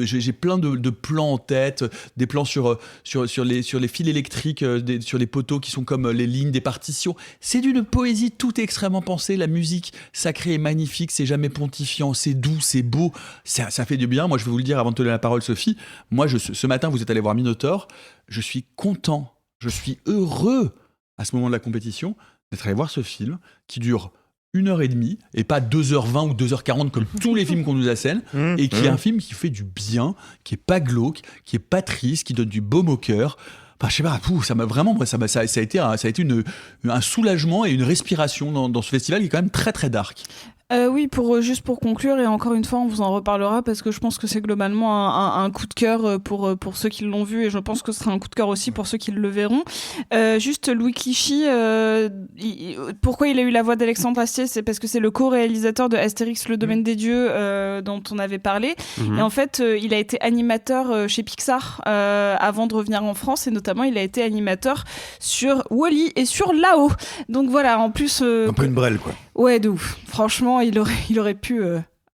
j'ai plein de plans en tête, des plans sur les fils électriques, sur les poteaux qui sont comme les lignes des partitions. C'est d'une poésie, tout est extrêmement pensé, la musique sacrée est magnifique, c'est jamais pontifiant, c'est doux, c'est beau, ça fait du bien. Moi, je vais vous le dire avant de te donner la parole, Sophie. Moi, ce matin, vous êtes allé voir Minotaur, je suis content, je suis heureux à ce moment de la compétition d'être allé voir ce film qui dure 1h30 et pas 2h20 ou 2h40 comme tous les films qu'on nous assène, et qui est un film qui fait du bien, qui est pas glauque, qui est pas triste, qui donne du baume au cœur. Enfin, je sais pas, ça m'a vraiment, moi, ça a été un soulagement et une respiration dans ce festival qui est quand même très très dark. Oui, juste pour conclure, et encore une fois, on vous en reparlera parce que je pense que c'est globalement un coup de cœur pour ceux qui l'ont vu, et je pense que ce sera un coup de cœur aussi pour ceux qui le verront. Juste Louis Clichy, pourquoi il a eu la voix d'Alexandre Astier, c'est parce que c'est le co-réalisateur de Astérix, le domaine des dieux, dont on avait parlé. Et en fait, il a été animateur chez Pixar avant de revenir en France, et notamment il a été animateur sur Wall-E et sur Là-haut. Donc voilà, en plus... un peu une brêle, quoi. Ouais, de ouf. Franchement, il aurait pu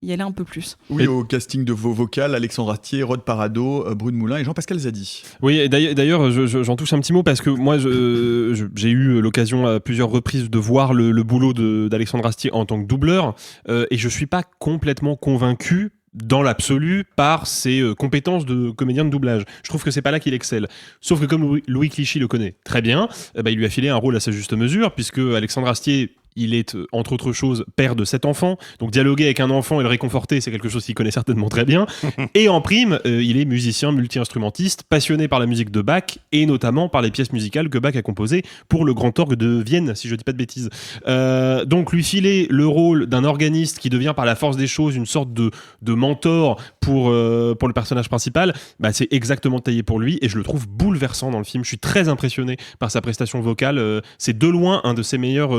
y aller un peu plus. Oui, au casting de vos vocales, Alexandre Astier, Rod Parado, Brune Moulin et Jean-Pascal Zadi. Oui, et d'ailleurs, j'en touche un petit mot parce que moi, j'ai eu l'occasion à plusieurs reprises de voir le boulot d'Alexandre Astier en tant que doubleur, et je suis pas complètement convaincu dans l'absolu par ses compétences de comédien de doublage. Je trouve que c'est pas là qu'il excelle. Sauf que comme Louis Clichy le connaît très bien, il lui a filé un rôle à sa juste mesure, puisque Alexandre Astier, il est, entre autres choses, père de 7 enfants. Donc dialoguer avec un enfant et le réconforter, c'est quelque chose qu'il connaît certainement très bien. Et en prime, il est musicien multi-instrumentiste, passionné par la musique de Bach, et notamment par les pièces musicales que Bach a composées pour le Grand Orgue de Vienne, si je dis pas de bêtises. Donc lui filer le rôle d'un organiste qui devient par la force des choses une sorte de mentor pour le personnage principal, c'est exactement taillé pour lui, et je le trouve bouleversant dans le film. Je suis très impressionné par sa prestation vocale. C'est de loin un de ses meilleurs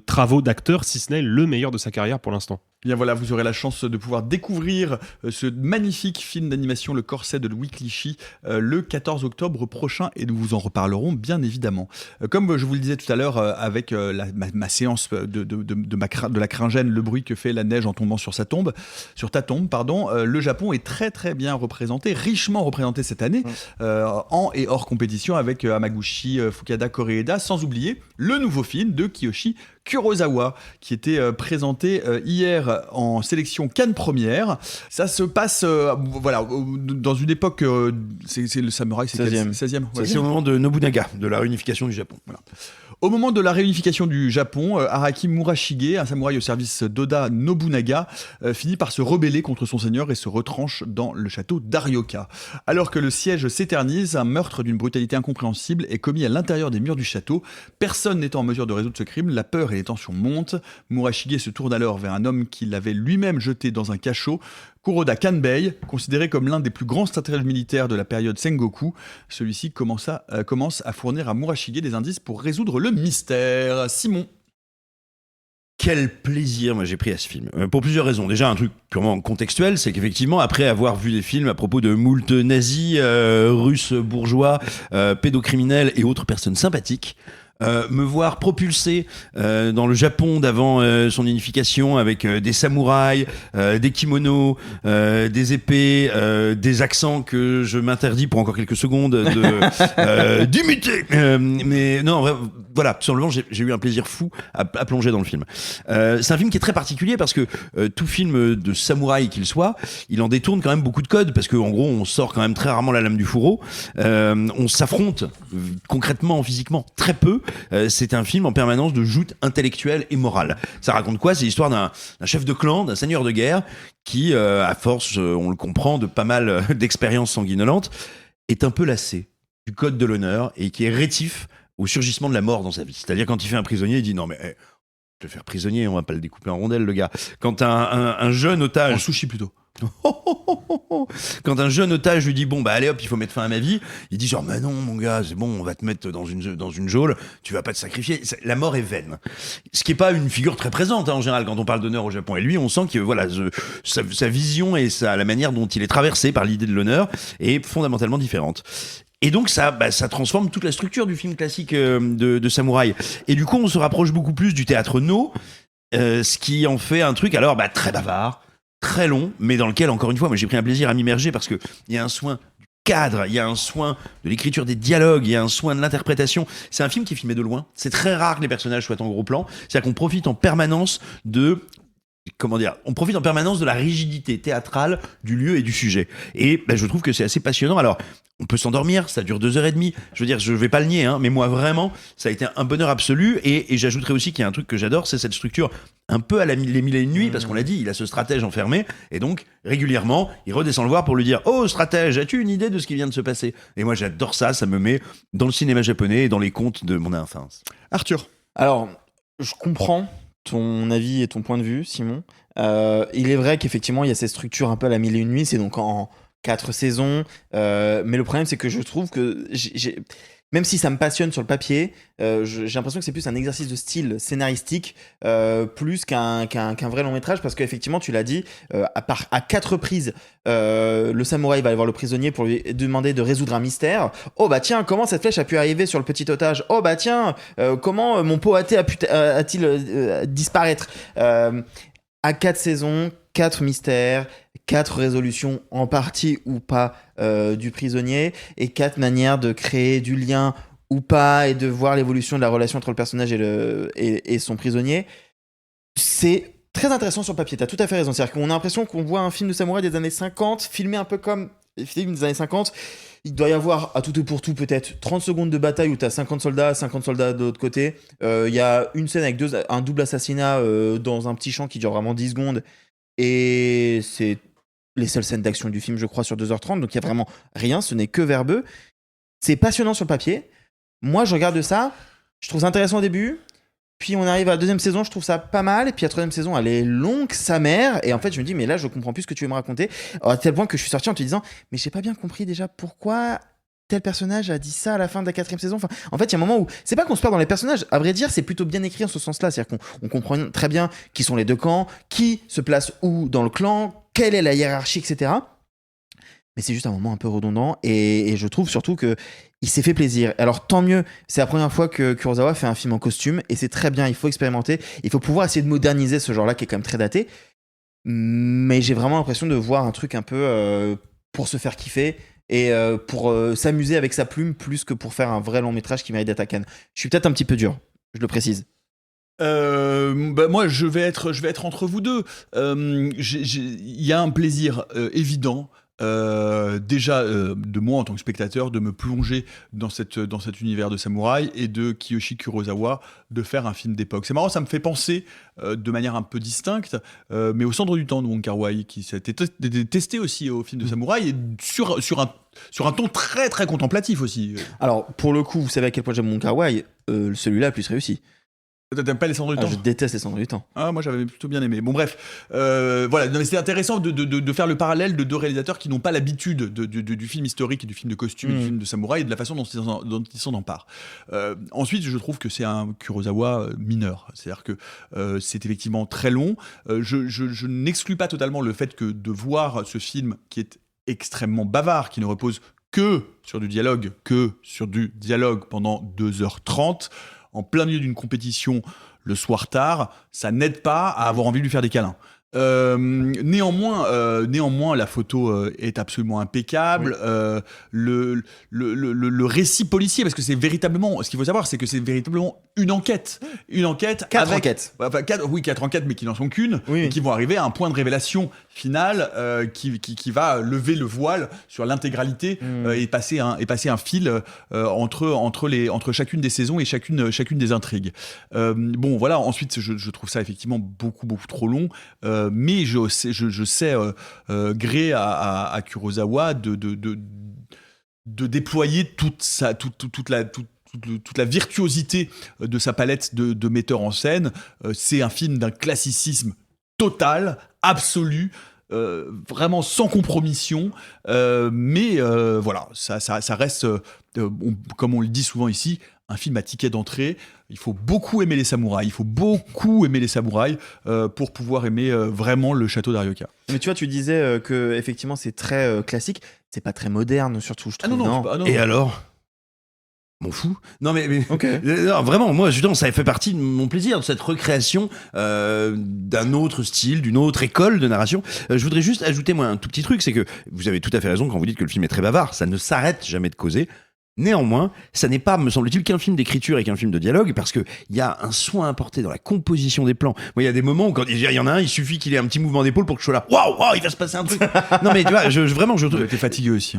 travaux d'acteur, si ce n'est le meilleur de sa carrière pour l'instant. Bien voilà, vous aurez la chance de pouvoir découvrir ce magnifique film d'animation Le Corset de Louis Clichy le 14 octobre prochain, et nous vous en reparlerons bien évidemment. Comme je vous le disais tout à l'heure avec ma séance de la cringène, le bruit que fait la neige en tombant sur ta tombe, le Japon est très très bien représenté, richement représenté cette année, en et hors compétition avec Hamaguchi, Fukada, Koreeda, sans oublier le nouveau film de Kiyoshi Kurosawa qui était présenté hier en sélection Cannes Première. Ça se passe dans une époque, c'est le samouraï, c'est 16e. Ouais. C'est au moment de Nobunaga, de la réunification du Japon. Voilà. Au moment de la réunification du Japon, Araki Murashige, un samouraï au service d'Oda Nobunaga, finit par se rebeller contre son seigneur et se retranche dans le château d'Aryoka. Alors que le siège s'éternise, un meurtre d'une brutalité incompréhensible est commis à l'intérieur des murs du château. Personne n'étant en mesure de résoudre ce crime, la peur et les tensions montent. Murashige se tourne alors vers un homme qui l'avait lui-même jeté dans un cachot, Kuroda Kanbei, considéré comme l'un des plus grands stratèges militaires de la période Sengoku. Celui-ci commence à fournir à Murashige des indices pour résoudre le mystère. Simon. Quel plaisir moi j'ai pris à ce film. Pour plusieurs raisons. Déjà, un truc purement contextuel, c'est qu'effectivement, après avoir vu des films à propos de moult nazis, russes bourgeois, pédocriminels et autres personnes sympathiques, me voir propulsé dans le Japon d'avant son unification avec des samouraïs, des kimonos, des épées, des accents que je m'interdis pour encore quelques secondes d'imiter. Mais non, voilà, tout simplement, j'ai eu un plaisir fou à plonger dans le film. C'est un film qui est très particulier parce que tout film de samouraï qu'il soit, il en détourne quand même beaucoup de codes parce qu'en gros, on sort quand même très rarement la lame du fourreau. On s'affronte concrètement, physiquement, très peu. C'est un film en permanence de joute intellectuelle et morale. Ça raconte quoi ? C'est l'histoire d'un chef de clan, d'un seigneur de guerre qui, à force, on le comprend, de pas mal d'expériences sanguinolentes, est un peu lassé du code de l'honneur et qui est rétif au surgissement de la mort dans sa vie. C'est-à-dire quand il fait un prisonnier, il dit non mais je vais le faire prisonnier, on va pas le découper en rondelles le gars. Quand un jeune otage... En sushi plutôt. Quand un jeune otage lui dit bon bah allez hop il faut mettre fin à ma vie, il dit genre mais non mon gars c'est bon on va te mettre dans une geôle, tu vas pas te sacrifier, la mort est vaine, ce qui est pas une figure très présente en général quand on parle d'honneur au Japon, et lui on sent que voilà sa vision et la manière dont il est traversé par l'idée de l'honneur est fondamentalement différente. Et donc ça transforme toute la structure du film classique de samouraï, et du coup on se rapproche beaucoup plus du théâtre No, ce qui en fait un truc alors très bavard, très long, mais dans lequel, encore une fois, moi j'ai pris un plaisir à m'immerger parce qu'il y a un soin du cadre, il y a un soin de l'écriture des dialogues, il y a un soin de l'interprétation. C'est un film qui est filmé de loin. C'est très rare que les personnages soient en gros plan. C'est-à-dire qu'on profite en permanence de comment dire, on profite en permanence de la rigidité théâtrale du lieu et du sujet. Et je trouve que c'est assez passionnant. Alors, on peut s'endormir, ça dure 2h30. Je veux dire, je vais pas le nier, mais moi vraiment, ça a été un bonheur absolu. Et j'ajouterais aussi qu'il y a un truc que j'adore, c'est cette structure un peu à les mille et une nuits, parce qu'on l'a dit, il a ce stratège enfermé, et donc régulièrement, il redescend le voir pour lui dire « Oh, stratège, as-tu une idée de ce qui vient de se passer ?» Et moi, j'adore ça, ça me met dans le cinéma japonais et dans les contes de mon enfance. Arthur. Alors, je comprends ton avis et ton point de vue, Simon. Il est vrai qu'effectivement, il y a cette structure un peu à la mille et une nuits, c'est donc en 4 saisons. Mais le problème, c'est que je trouve que même si ça me passionne sur le papier, j'ai l'impression que c'est plus un exercice de style scénaristique plus qu'un vrai long métrage, parce qu'effectivement, tu l'as dit, à 4 reprises, le samouraï va aller voir le prisonnier pour lui demander de résoudre un mystère. Oh bah tiens, comment cette flèche a pu arriver sur le petit otage? Oh bah tiens, comment mon pot à thé a-t-il disparaître? À 4 saisons, 4 mystères, 4 résolutions en partie ou pas du prisonnier, et 4 manières de créer du lien ou pas, et de voir l'évolution de la relation entre le personnage et son prisonnier. C'est très intéressant sur le papier, t'as tout à fait raison. C'est-à-dire qu'on a l'impression qu'on voit un film de samouraï des années 50, filmé un peu comme les films des années 50. Il doit y avoir, à tout et pour tout, peut-être 30 secondes de bataille où t'as 50 soldats de l'autre côté. Il y a une scène avec un double assassinat dans un petit champ qui dure vraiment 10 secondes. Et c'est les seules scènes d'action du film, je crois, sur 2h30. Donc il n'y a vraiment rien, ce n'est que verbeux. C'est passionnant sur le papier. Moi, je regarde ça, je trouve ça intéressant au début. Puis on arrive à la 2e saison, je trouve ça pas mal. Et puis la 3e saison, elle est longue, sa mère. Et en fait, je me dis, mais là, je comprends plus ce que tu veux me raconter. Alors, à tel point que je suis sorti en te disant, mais j'ai pas bien compris déjà pourquoi tel personnage a dit ça à la fin de la 4e saison. Enfin, en fait, il y a un moment où c'est pas qu'on se perd dans les personnages. À vrai dire, c'est plutôt bien écrit en ce sens-là. C'est-à-dire qu'on comprend très bien qui sont les deux camps, qui se place où dans le clan, quelle est la hiérarchie, etc. Mais c'est juste un moment un peu redondant. Et je trouve surtout que il s'est fait plaisir. Alors tant mieux, c'est la première fois que Kurosawa fait un film en costume, et c'est très bien, il faut expérimenter, il faut pouvoir essayer de moderniser ce genre-là qui est quand même très daté. Mais j'ai vraiment l'impression de voir un truc un peu pour se faire kiffer, et pour s'amuser avec sa plume, plus que pour faire un vrai long métrage qui mérite d'être à Cannes. Je suis peut-être un petit peu dur, je le précise. Moi, je vais être entre vous deux. Il y a un plaisir évident. Déjà de moi en tant que spectateur de me plonger dans cet univers de samouraï, et de Kiyoshi Kurosawa de faire un film d'époque. C'est marrant, ça me fait penser de manière un peu distincte, mais au Cendres du Temps de Wong Kar-wai, qui s'est testé aussi au film de samouraï, et sur un ton très très contemplatif aussi. Alors pour le coup, vous savez à quel point j'aime Wong Kar-wai, celui-là a plus réussi. T'aimes pas les Cendres du Temps? Je déteste les Cendres du Temps. Ah, moi j'avais plutôt bien aimé. Bon bref, voilà. Non, mais c'est intéressant de faire le parallèle de deux réalisateurs qui n'ont pas l'habitude du film historique et du film de costume, et du film de samouraï, et de la façon dont ils s'en emparent. Ensuite, je trouve que c'est un Kurosawa mineur. C'est-à-dire que c'est effectivement très long. Je n'exclus pas totalement le fait que de voir ce film qui est extrêmement bavard, qui ne repose que sur du dialogue pendant 2h30, en plein milieu d'une compétition le soir tard, ça n'aide pas à avoir envie de lui faire des câlins. Néanmoins, la photo est absolument impeccable. Oui. Le récit policier, parce que c'est véritablement, ce qu'il faut savoir, c'est que c'est véritablement une enquête. 4 enquêtes. Enfin, 4 enquêtes, mais qui n'en sont qu'une, et qui vont arriver à un point de révélation final qui va lever le voile sur l'intégralité et passer un fil entre chacune des saisons et chacune des intrigues. Bon, voilà. Ensuite, je trouve ça effectivement beaucoup trop long. Mais je sais gré à Kurosawa de déployer toute la virtuosité de sa palette de metteurs en scène. C'est un film d'un classicisme total, absolu, vraiment sans compromission, mais voilà, ça reste, comme on le dit souvent ici, un film à ticket d'entrée. Il faut beaucoup aimer les samouraïs, pour pouvoir aimer vraiment le château d'Arioka. Mais tu vois, tu disais que effectivement c'est très classique, c'est pas très moderne surtout, je trouve. Non. Et alors ? M'en fous. Non mais okay. Non, vraiment, moi justement, ça fait partie de mon plaisir, de cette recréation d'un autre style, d'une autre école de narration. Je voudrais juste ajouter moi un tout petit truc, c'est que vous avez tout à fait raison quand vous dites que le film est très bavard, ça ne s'arrête jamais de causer. Néanmoins, ça n'est pas, me semble-t-il, qu'un film d'écriture et qu'un film de dialogue, parce qu'il y a un soin apporté dans la composition des plans. Moi, il y a des moments où, quand il y en a un, il suffit qu'il ait un petit mouvement d'épaule pour que je sois là. Waouh, il va se passer un truc. Non, mais tu vois, vraiment, je J'étais fatigué aussi.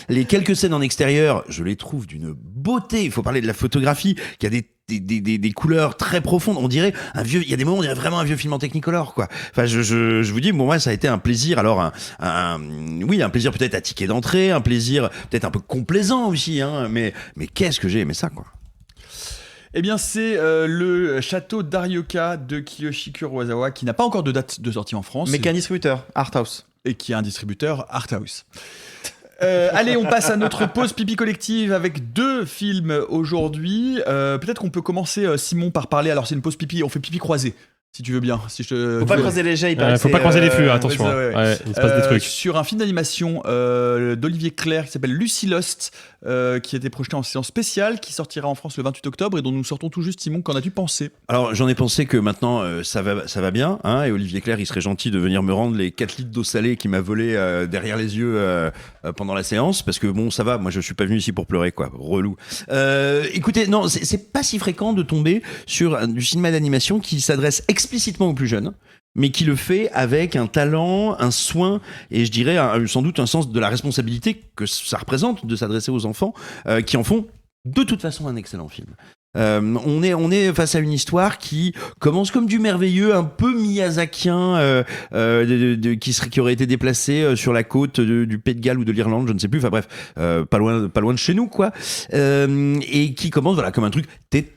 Les quelques scènes en extérieur, je les trouve d'une beauté. Il faut parler de la photographie, qui a des couleurs très profondes. On dirait il y a des moments où on dirait vraiment un vieux film en Technicolor, quoi. Enfin, je vous dis, bon, moi, ça a été un plaisir. Alors, un plaisir peut-être à ticket d'entrée, un plaisir peut-être un peu complaisant aussi, hein. Mais qu'est-ce que j'ai aimé ça, quoi. Eh bien, c'est le château d'Arioka de Kiyoshi Kurosawa, qui n'a pas encore de date de sortie en France. Mais qu'un distributeur, Arthouse. Et qui est un distributeur Arthouse. Allez, on passe à notre pause pipi collective avec 2 films aujourd'hui. Peut-être qu'on peut commencer, Simon, par parler. Alors, c'est une pause pipi, on fait pipi croisé. Si tu veux bien. Faut pas croiser les jets, il paraît que faut pas croiser les flux, attention. Ouais. Il se passe des trucs. Sur un film d'animation d'Olivier Clerc qui s'appelle Lucy Lost, qui a été projeté en séance spéciale, qui sortira en France le 28 octobre et dont nous sortons tout juste. Simon, qu'en as-tu pensé ? Alors, j'en ai pensé que maintenant, ça va bien, hein, et Olivier Clerc, il serait gentil de venir me rendre les 4 litres d'eau salée qu'il m'a volé derrière les yeux pendant la séance, parce que bon, ça va, moi je suis pas venu ici pour pleurer, quoi, relou. Écoutez, non, c'est pas si fréquent de tomber sur du cinéma d'animation qui s'adresse explicitement aux plus jeunes, mais qui le fait avec un talent, un soin, et je dirais sans doute un sens de la responsabilité que ça représente de s'adresser aux enfants, qui en font de toute façon un excellent film. On est face à une histoire qui commence comme du merveilleux, un peu miyazakien, qui aurait été déplacé sur la côte du Pays de Galles ou de l'Irlande, je ne sais plus. Enfin bref, pas loin de chez nous, quoi. Et qui commence, voilà, comme un truc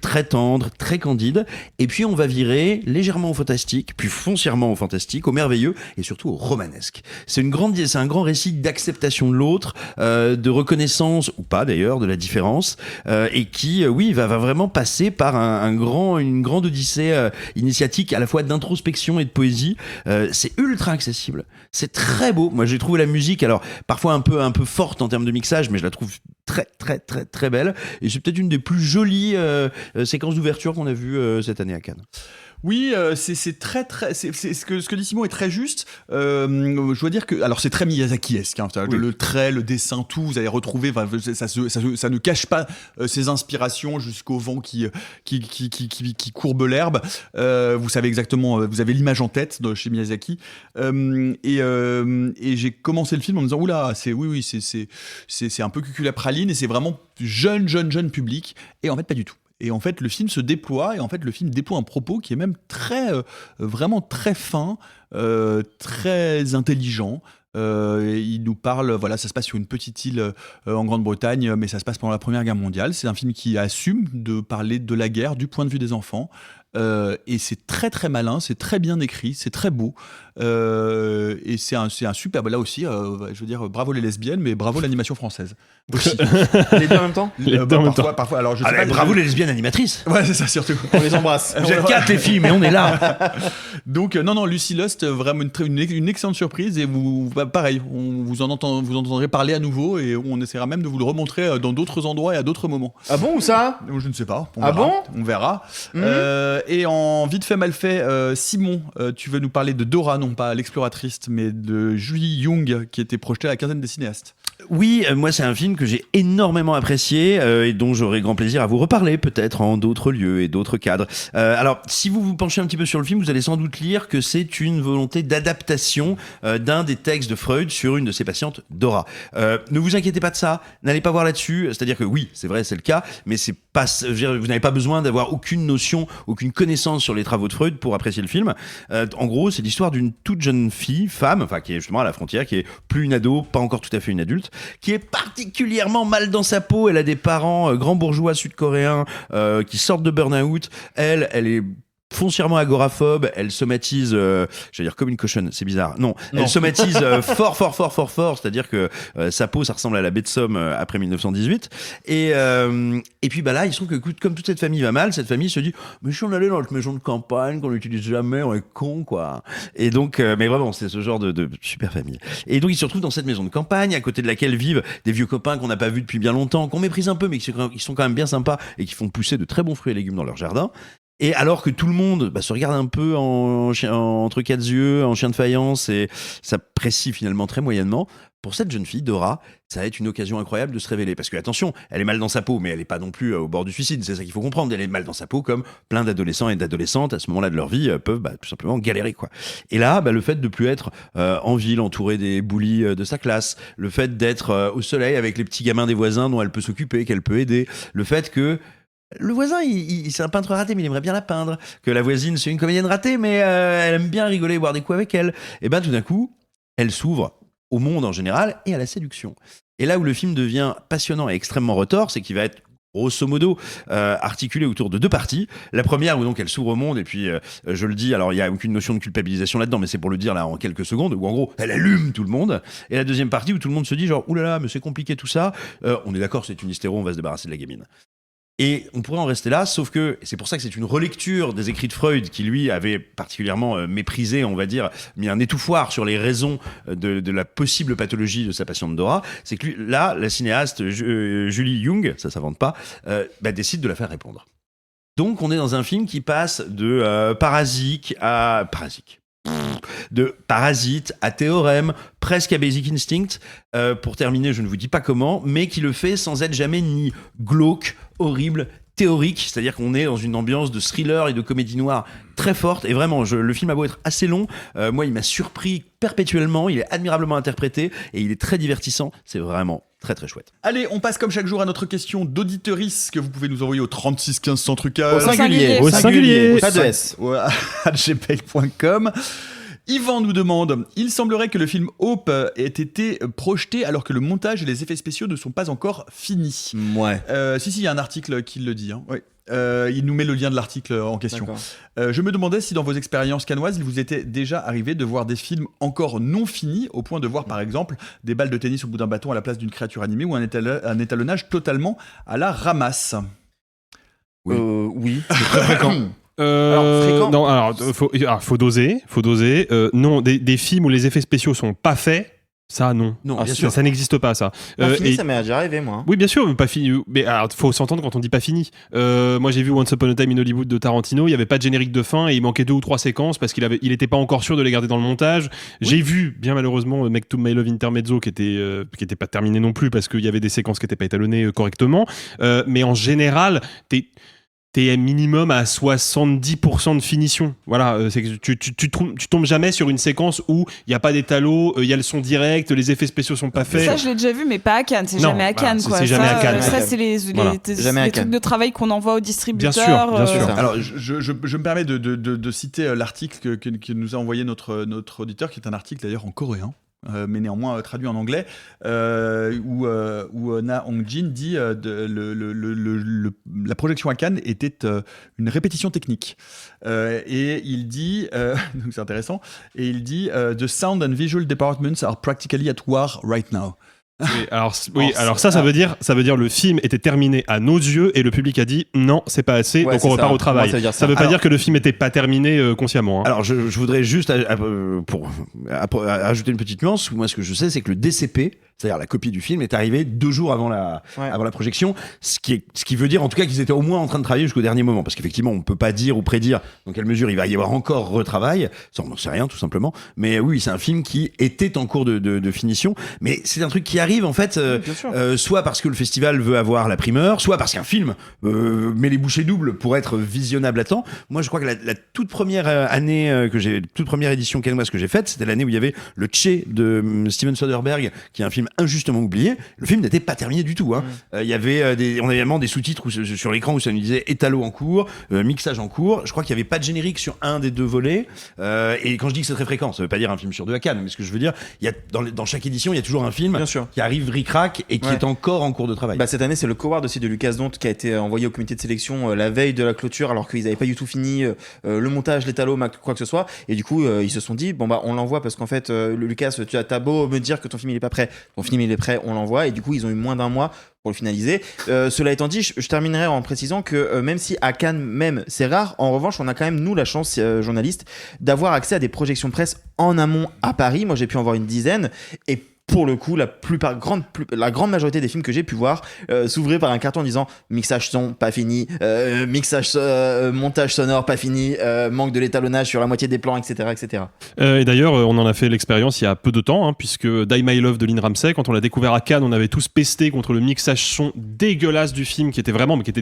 très tendre, très candide. Et puis on va virer légèrement au fantastique, puis foncièrement au fantastique, au merveilleux et surtout au romanesque. C'est un grand récit d'acceptation de l'autre, de reconnaissance ou pas d'ailleurs de la différence, et qui, va vraiment passer par une grande odyssée initiatique, à la fois d'introspection et de poésie. C'est ultra accessible, c'est très beau. Moi j'ai trouvé la musique, alors parfois un peu forte en termes de mixage, mais je la trouve très très très très belle, et c'est peut-être une des plus jolies séquences d'ouverture qu'on a vues cette année à Cannes. Oui, c'est très très, c'est ce que dit Simon est très juste. Je dois dire que, alors c'est très Miyazaki-esque, hein, oui. Le trait, le dessin, tout, vous allez retrouver. Ça ne cache pas ses inspirations jusqu'au vent qui courbe l'herbe. Vous savez exactement, vous avez l'image en tête chez Miyazaki. Et j'ai commencé le film en me disant oula, c'est un peu cuculapraline et c'est vraiment jeune public. Et en fait, pas du tout. Et en fait, le film se déploie, et en fait, le film déploie un propos qui est même vraiment très fin, très intelligent. Il nous parle, voilà, ça se passe sur une petite île en Grande-Bretagne, mais ça se passe pendant la Première Guerre mondiale. C'est un film qui assume de parler de la guerre du point de vue des enfants. Et c'est très très malin, c'est très bien écrit, c'est très beau. Et c'est un super. Là aussi, je veux dire, bravo les lesbiennes, mais bravo l'animation française. Aussi. Les deux en même temps. Parfois. Alors, je sais pas, bravo les lesbiennes animatrices. Ouais, c'est ça surtout. On les embrasse. Vous êtes 4 les filles, mais on est là. Donc non, Lucy Lost, vraiment une excellente surprise, et pareil, vous entendrez parler à nouveau, et on essaiera même de vous le remontrer dans d'autres endroits et à d'autres moments. Ah bon, où ça ? Je ne sais pas. On verra. Et en vite fait mal fait, Simon, tu veux nous parler de Dora, non pas l'exploratrice, mais de Julie Young, qui était projetée à la quinzaine des cinéastes. Oui, moi c'est un film que j'ai énormément apprécié et dont j'aurai grand plaisir à vous reparler peut-être en d'autres lieux et d'autres cadres. Alors si vous vous penchez un petit peu sur le film, vous allez sans doute lire que c'est une volonté d'adaptation d'un des textes de Freud sur une de ses patientes, Dora. Ne vous inquiétez pas de ça, n'allez pas voir là-dessus, c'est-à-dire que oui, c'est vrai, c'est le cas, mais c'est pas, vous n'avez pas besoin d'avoir aucune notion, aucune connaissance sur les travaux de Freud pour apprécier le film. En gros, c'est l'histoire d'une toute jeune femme, enfin qui est justement à la frontière, qui est plus une ado, pas encore tout à fait une adulte, qui est particulièrement mal dans sa peau. Elle a des parents grands bourgeois sud-coréens qui sortent de burn-out. Elle est foncièrement agoraphobe, elle somatise, j'allais dire comme une cochonne, c'est bizarre. Non. Elle somatise fort, c'est-à-dire que sa peau, ça ressemble à la baie de Somme après 1918. Et puis là, il se trouve que comme toute cette famille va mal, cette famille se dit, mais si on allait dans notre maison de campagne qu'on n'utilise jamais, on est con, quoi. Et donc, mais vraiment, c'est ce genre de super famille. Et donc, ils se retrouvent dans cette maison de campagne, à côté de laquelle vivent des vieux copains qu'on n'a pas vus depuis bien longtemps, qu'on méprise un peu, mais qui sont quand même bien sympas et qui font pousser de très bons fruits et légumes dans leur jardin. Et alors que tout le monde se regarde un peu entre quatre yeux, en chien de faïence, et s'apprécie finalement très moyennement, pour cette jeune fille, Dora, ça va être une occasion incroyable de se révéler. Parce que, attention, elle est mal dans sa peau, mais elle n'est pas non plus au bord du suicide. C'est ça qu'il faut comprendre. Elle est mal dans sa peau, comme plein d'adolescents et d'adolescentes à ce moment-là de leur vie peuvent tout simplement galérer, quoi. Et là, le fait de plus être en ville, entouré des bullies de sa classe, le fait d'être au soleil avec les petits gamins des voisins dont elle peut s'occuper, qu'elle peut aider, le fait que le voisin, c'est un peintre raté, mais il aimerait bien la peindre. Que la voisine, c'est une comédienne ratée, mais elle aime bien rigoler et boire des coups avec elle. Et tout d'un coup, elle s'ouvre au monde en général et à la séduction. Et là où le film devient passionnant et extrêmement retors, c'est qu'il va être grosso modo articulé autour de 2 parties. La première où donc elle s'ouvre au monde et puis je le dis, alors il y a aucune notion de culpabilisation là-dedans, mais c'est pour le dire là en quelques secondes, où en gros elle allume tout le monde. Et la deuxième partie où tout le monde se dit genre oulala mais c'est compliqué tout ça, on est d'accord, c'est une hystéro, on va se débarrasser de la gamine. Et on pourrait en rester là, sauf que c'est pour ça que c'est une relecture des écrits de Freud qui, lui, avait particulièrement méprisé, on va dire, mis un étouffoir sur les raisons de la possible pathologie de sa patiente Dora. C'est que lui, là, la cinéaste Julie Jung, ça s'invente pas, décide de la faire répondre. Donc on est dans un film qui passe de Parasite à Théorème, presque à Basic Instinct, pour terminer, je ne vous dis pas comment, mais qui le fait sans être jamais ni glauque, horrible, théorique, c'est-à-dire qu'on est dans une ambiance de thriller et de comédie noire très forte, et vraiment, le film a beau être assez long, moi il m'a surpris perpétuellement, il est admirablement interprété, et il est très divertissant, c'est vraiment très très chouette. Allez, on passe comme chaque jour à notre question d'auditeurice que vous pouvez nous envoyer au 36 15 sans trucage. Au singulier. Pas de S. À gmail.com. Yvan nous demande, il semblerait que le film Hope ait été projeté alors que le montage et les effets spéciaux ne sont pas encore finis. Ouais. Si, il y a un article qui le dit. Hein. Oui. Il nous met le lien de l'article en question. Je me demandais si dans vos expériences cannoises, il vous était déjà arrivé de voir des films encore non finis, au point de voir par exemple des balles de tennis au bout d'un bâton à la place d'une créature animée ou un étalonnage totalement à la ramasse. Oui, c'est très fréquent. Fréquent. Non, faut doser. Non, des films où les effets spéciaux sont pas faits. Ça, non. Non, bien sûr. Ça n'existe pas, ça. Pas fini, ça m'est déjà arrivé, moi. Oui, bien sûr, mais pas fini. Mais alors, faut s'entendre quand on dit pas fini. Moi, j'ai vu Once Upon a Time in Hollywood de Tarantino. Il y avait pas de générique de fin et il manquait 2 ou 3 séquences parce il était pas encore sûr de les garder dans le montage. Oui. J'ai vu, bien malheureusement, Make to My Love Intermezzo qui était pas terminé non plus parce qu'il y avait des séquences qui étaient pas étalonnées correctement. Mais en général, t'es minimum à 70% de finition. Voilà, c'est que tu tombes jamais sur une séquence où il n'y a pas d'étalo, il y a le son direct, les effets spéciaux sont pas faits. Ça, je l'ai déjà vu, mais pas à Cannes. C'est jamais à Cannes, quoi. C'est jamais à Cannes. Ça, c'est les trucs de travail qu'on envoie aux distributeurs. Bien sûr. Alors, je me permets de citer l'article que nous a envoyé notre auditeur, qui est un article d'ailleurs en coréen. Mais néanmoins traduit en anglais, où Na Hong-jin dit la projection à Cannes était une répétition technique. Et il dit, donc c'est intéressant, et il dit The sound and visual departments are practically at war right now. Alors ça veut dire le film était terminé à nos yeux et le public a dit non, c'est pas assez, donc on repart au travail. Ça veut pas dire que le film était pas terminé consciemment. Hein. Alors je voudrais juste pour ajouter une petite nuance. Moi, ce que je sais, c'est que le DCP, c'est-à-dire la copie du film, est arrivée 2 jours avant la projection, ce qui veut dire en tout cas qu'ils étaient au moins en train de travailler jusqu'au dernier moment, parce qu'effectivement on peut pas dire ou prédire dans quelle mesure il va y avoir encore retravail, ça on n'en sait rien tout simplement, mais oui, c'est un film qui était en cours de finition, mais c'est un truc qui arrive en fait soit parce que le festival veut avoir la primeur, soit parce qu'un film met les bouchées doubles pour être visionnable à temps. Moi je crois que la toute première année toute première édition cannoise que j'ai faite, c'était l'année où il y avait le Che de Steven Soderbergh, qui est un film injustement oublié. Le film n'était pas terminé du tout. Hein. Il y avait on avait également des sous-titres sur l'écran où ça nous disait étalo en cours, mixage en cours. Je crois qu'il n'y avait pas de générique sur un des 2 volets. Et quand je dis que c'est très fréquent, ça veut pas dire un film sur 2 à Cannes, mais ce que je veux dire, il y a dans chaque édition, il y a toujours un film qui arrive ric-rac et qui est encore en cours de travail. Cette année, c'est le Coward aussi de Lucas Dont qui a été envoyé au comité de sélection la veille de la clôture, alors qu'ils n'avaient pas du tout fini le montage, l'étalo, quoi que ce soit. Et du coup, ils se sont dit on l'envoie parce qu'en fait, Lucas, t'as beau me dire que ton film il est pas prêt. Ton film il est prêt, on l'envoie, et du coup ils ont eu moins d'1 mois pour le finaliser. Cela étant dit, je terminerai en précisant que même si à Cannes même c'est rare, en revanche on a quand même nous la chance journaliste d'avoir accès à des projections presse en amont à Paris. Moi j'ai pu en voir une dizaine, et pour le coup, la grande majorité des films que j'ai pu voir s'ouvraient par un carton en disant mixage son pas fini, montage sonore pas fini, manque de l'étalonnage sur la moitié des plans, etc. Et d'ailleurs, on en a fait l'expérience il y a peu de temps, puisque Die My Love de Lynn Ramsey, quand on l'a découvert à Cannes, on avait tous pesté contre le mixage son dégueulasse du film qui était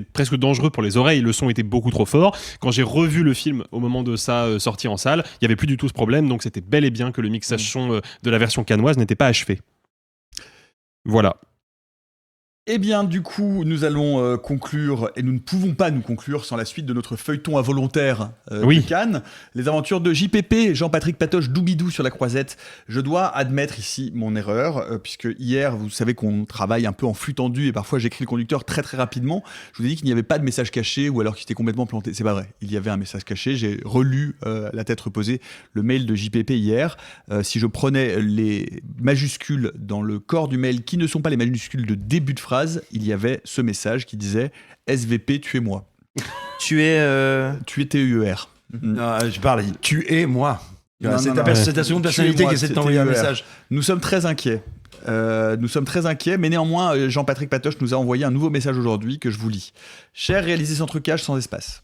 presque dangereux pour les oreilles. Le son était beaucoup trop fort. Quand j'ai revu le film au moment de sa sortie en salle, il y avait plus du tout ce problème, donc c'était bel et bien que le mixage son de la version cannoise n'était pas achevé. Voilà. Eh bien, du coup, nous allons conclure, et nous ne pouvons pas nous conclure sans la suite de notre feuilleton involontaire de Cannes. Les aventures de JPP, Jean-Patrick Patoche, Doubidou sur la croisette. Je dois admettre ici mon erreur, puisque hier, vous savez qu'on travaille un peu en flux tendu, et parfois j'écris le conducteur très très rapidement. Je vous ai dit qu'il n'y avait pas de message caché, ou alors qu'il était complètement planté. C'est pas vrai, il y avait un message caché. J'ai relu, la tête reposée, le mail de JPP hier. Si je prenais les majuscules dans le corps du mail, qui ne sont pas les majuscules de début de phrase, il y avait ce message qui disait SVP, tuez-moi. Tu es TUER. Je parle, tu es moi. C'est ta seconde personnalité qui essaie de t'envoyer un message. Nous sommes très inquiets. Mais néanmoins, Jean-Patrick Patoche nous a envoyé un nouveau message aujourd'hui que je vous lis. Cher réalisé sans trucage, sans espace.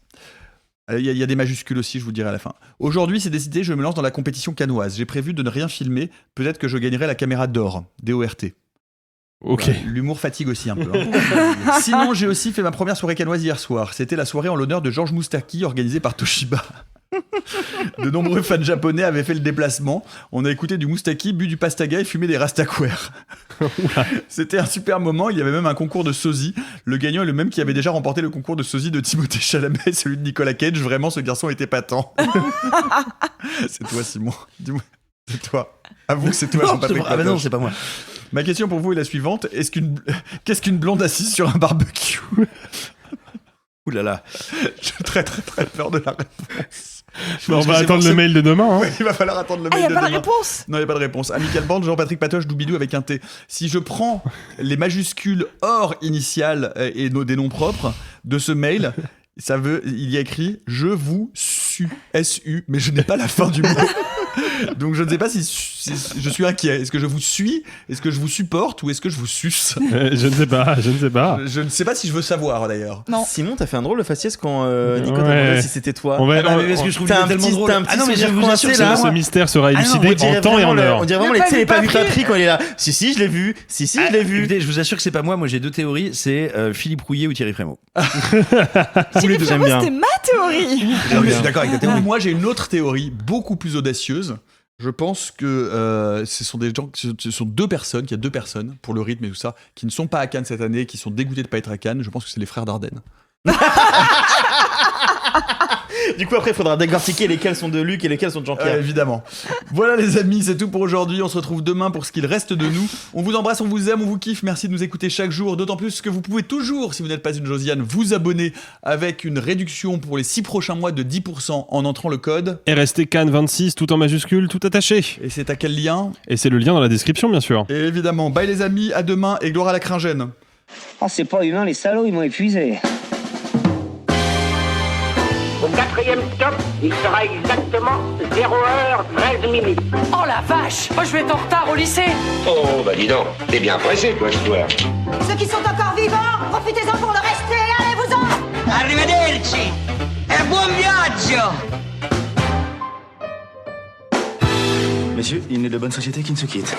Il y a des majuscules aussi, je vous dirai à la fin. Aujourd'hui, c'est décidé, je me lance dans la compétition cannoise. J'ai prévu de ne rien filmer. Peut-être que je gagnerai la caméra d'or, DORT. Ok. L'humour fatigue aussi un peu. Sinon, j'ai aussi fait ma première soirée cannoise hier soir. C'était la soirée en l'honneur de Georges Moustaki, organisée par Toshiba. De nombreux fans japonais avaient fait le déplacement. On a écouté du Moustaki, bu du pastaga et fumé des rastaquaires. C'était un super moment. Il y avait même un concours de sosie. Le gagnant est le même qui avait déjà remporté le concours de sosie de Timothée Chalamet, celui de Nicolas Cage. Vraiment, ce garçon était patent. C'est toi, Simon. Dis-moi. C'est toi. Avoue que c'est toi, Jean-Patrick. Ah bah non, c'est pas moi. Ma question pour vous est la suivante. Qu'est-ce qu'une blonde assise sur un barbecue? Ouh là là. J'ai très très très peur de la réponse. On va attendre le mail de demain. Ouais, il va falloir attendre le mail de demain. Il n'y a pas de réponse. Non, il n'y a pas de réponse. Amical Band, Jean-Patrick Patoche, Doubidou avec un T. Si je prends les majuscules hors initiales et des noms propres de ce mail, il y a écrit « Je vous su », S-U, mais je n'ai pas la fin du mot. Donc je ne sais pas si je suis inquiet. Est-ce que je vous suis? Est-ce que je vous supporte? Ou est-ce que je vous suce? Je ne sais pas. Je ne sais pas si je veux savoir d'ailleurs. Non. Simon, t'as fait un drôle de faciès quand Nico t'a demandé si c'était toi. Parce que je trouve que tellement drôle. Ah non, mais je vous assure, ce mystère sera élucidé en temps et en heure. On dirait vraiment les pas vu pas pris quand il est là. Si, je l'ai vu. Si, je l'ai vu. Écoutez, je vous assure que c'est pas moi. Moi, j'ai deux théories. C'est Philippe Rouillet ou Thierry Frémaux. Philippe Frémaux, c'était ma théorie. Je suis d'accord avec ta théorie. Moi, j'ai une autre théorie beaucoup plus audacieuse. Je pense que ce sont deux personnes, qu'il y a deux personnes, pour le rythme et tout ça, qui ne sont pas à Cannes cette année, qui sont dégoûtées de ne pas être à Cannes. Je pense que c'est les frères Dardenne. Du coup, après, il faudra décortiquer lesquels sont de Luc et lesquels sont de Jean-Pierre. Évidemment. Voilà, les amis, c'est tout pour aujourd'hui. On se retrouve demain pour ce qu'il reste de nous. On vous embrasse, on vous aime, on vous kiffe. Merci de nous écouter chaque jour. D'autant plus que vous pouvez toujours, si vous n'êtes pas une Josiane, vous abonner avec une réduction pour les 6 prochains mois de 10% en entrant le code RST Cannes 26, tout en majuscule, tout attaché. Et c'est à quel lien? Et c'est le lien dans la description, bien sûr. Et évidemment. Bye les amis, à demain et gloire à la Cringène. Oh, c'est pas humain, les salauds, ils m'ont épuisé. Au 4e stop, il sera exactement 0h13. Oh la vache! Moi je vais être en retard au lycée! Oh, bah dis donc, t'es bien pressé, toi, ce soir. Ceux qui sont encore vivants, profitez-en pour le rester, allez-vous-en! Arrivederci! E buon viaggio! Messieurs, il n'est de bonne société qui ne se quitte.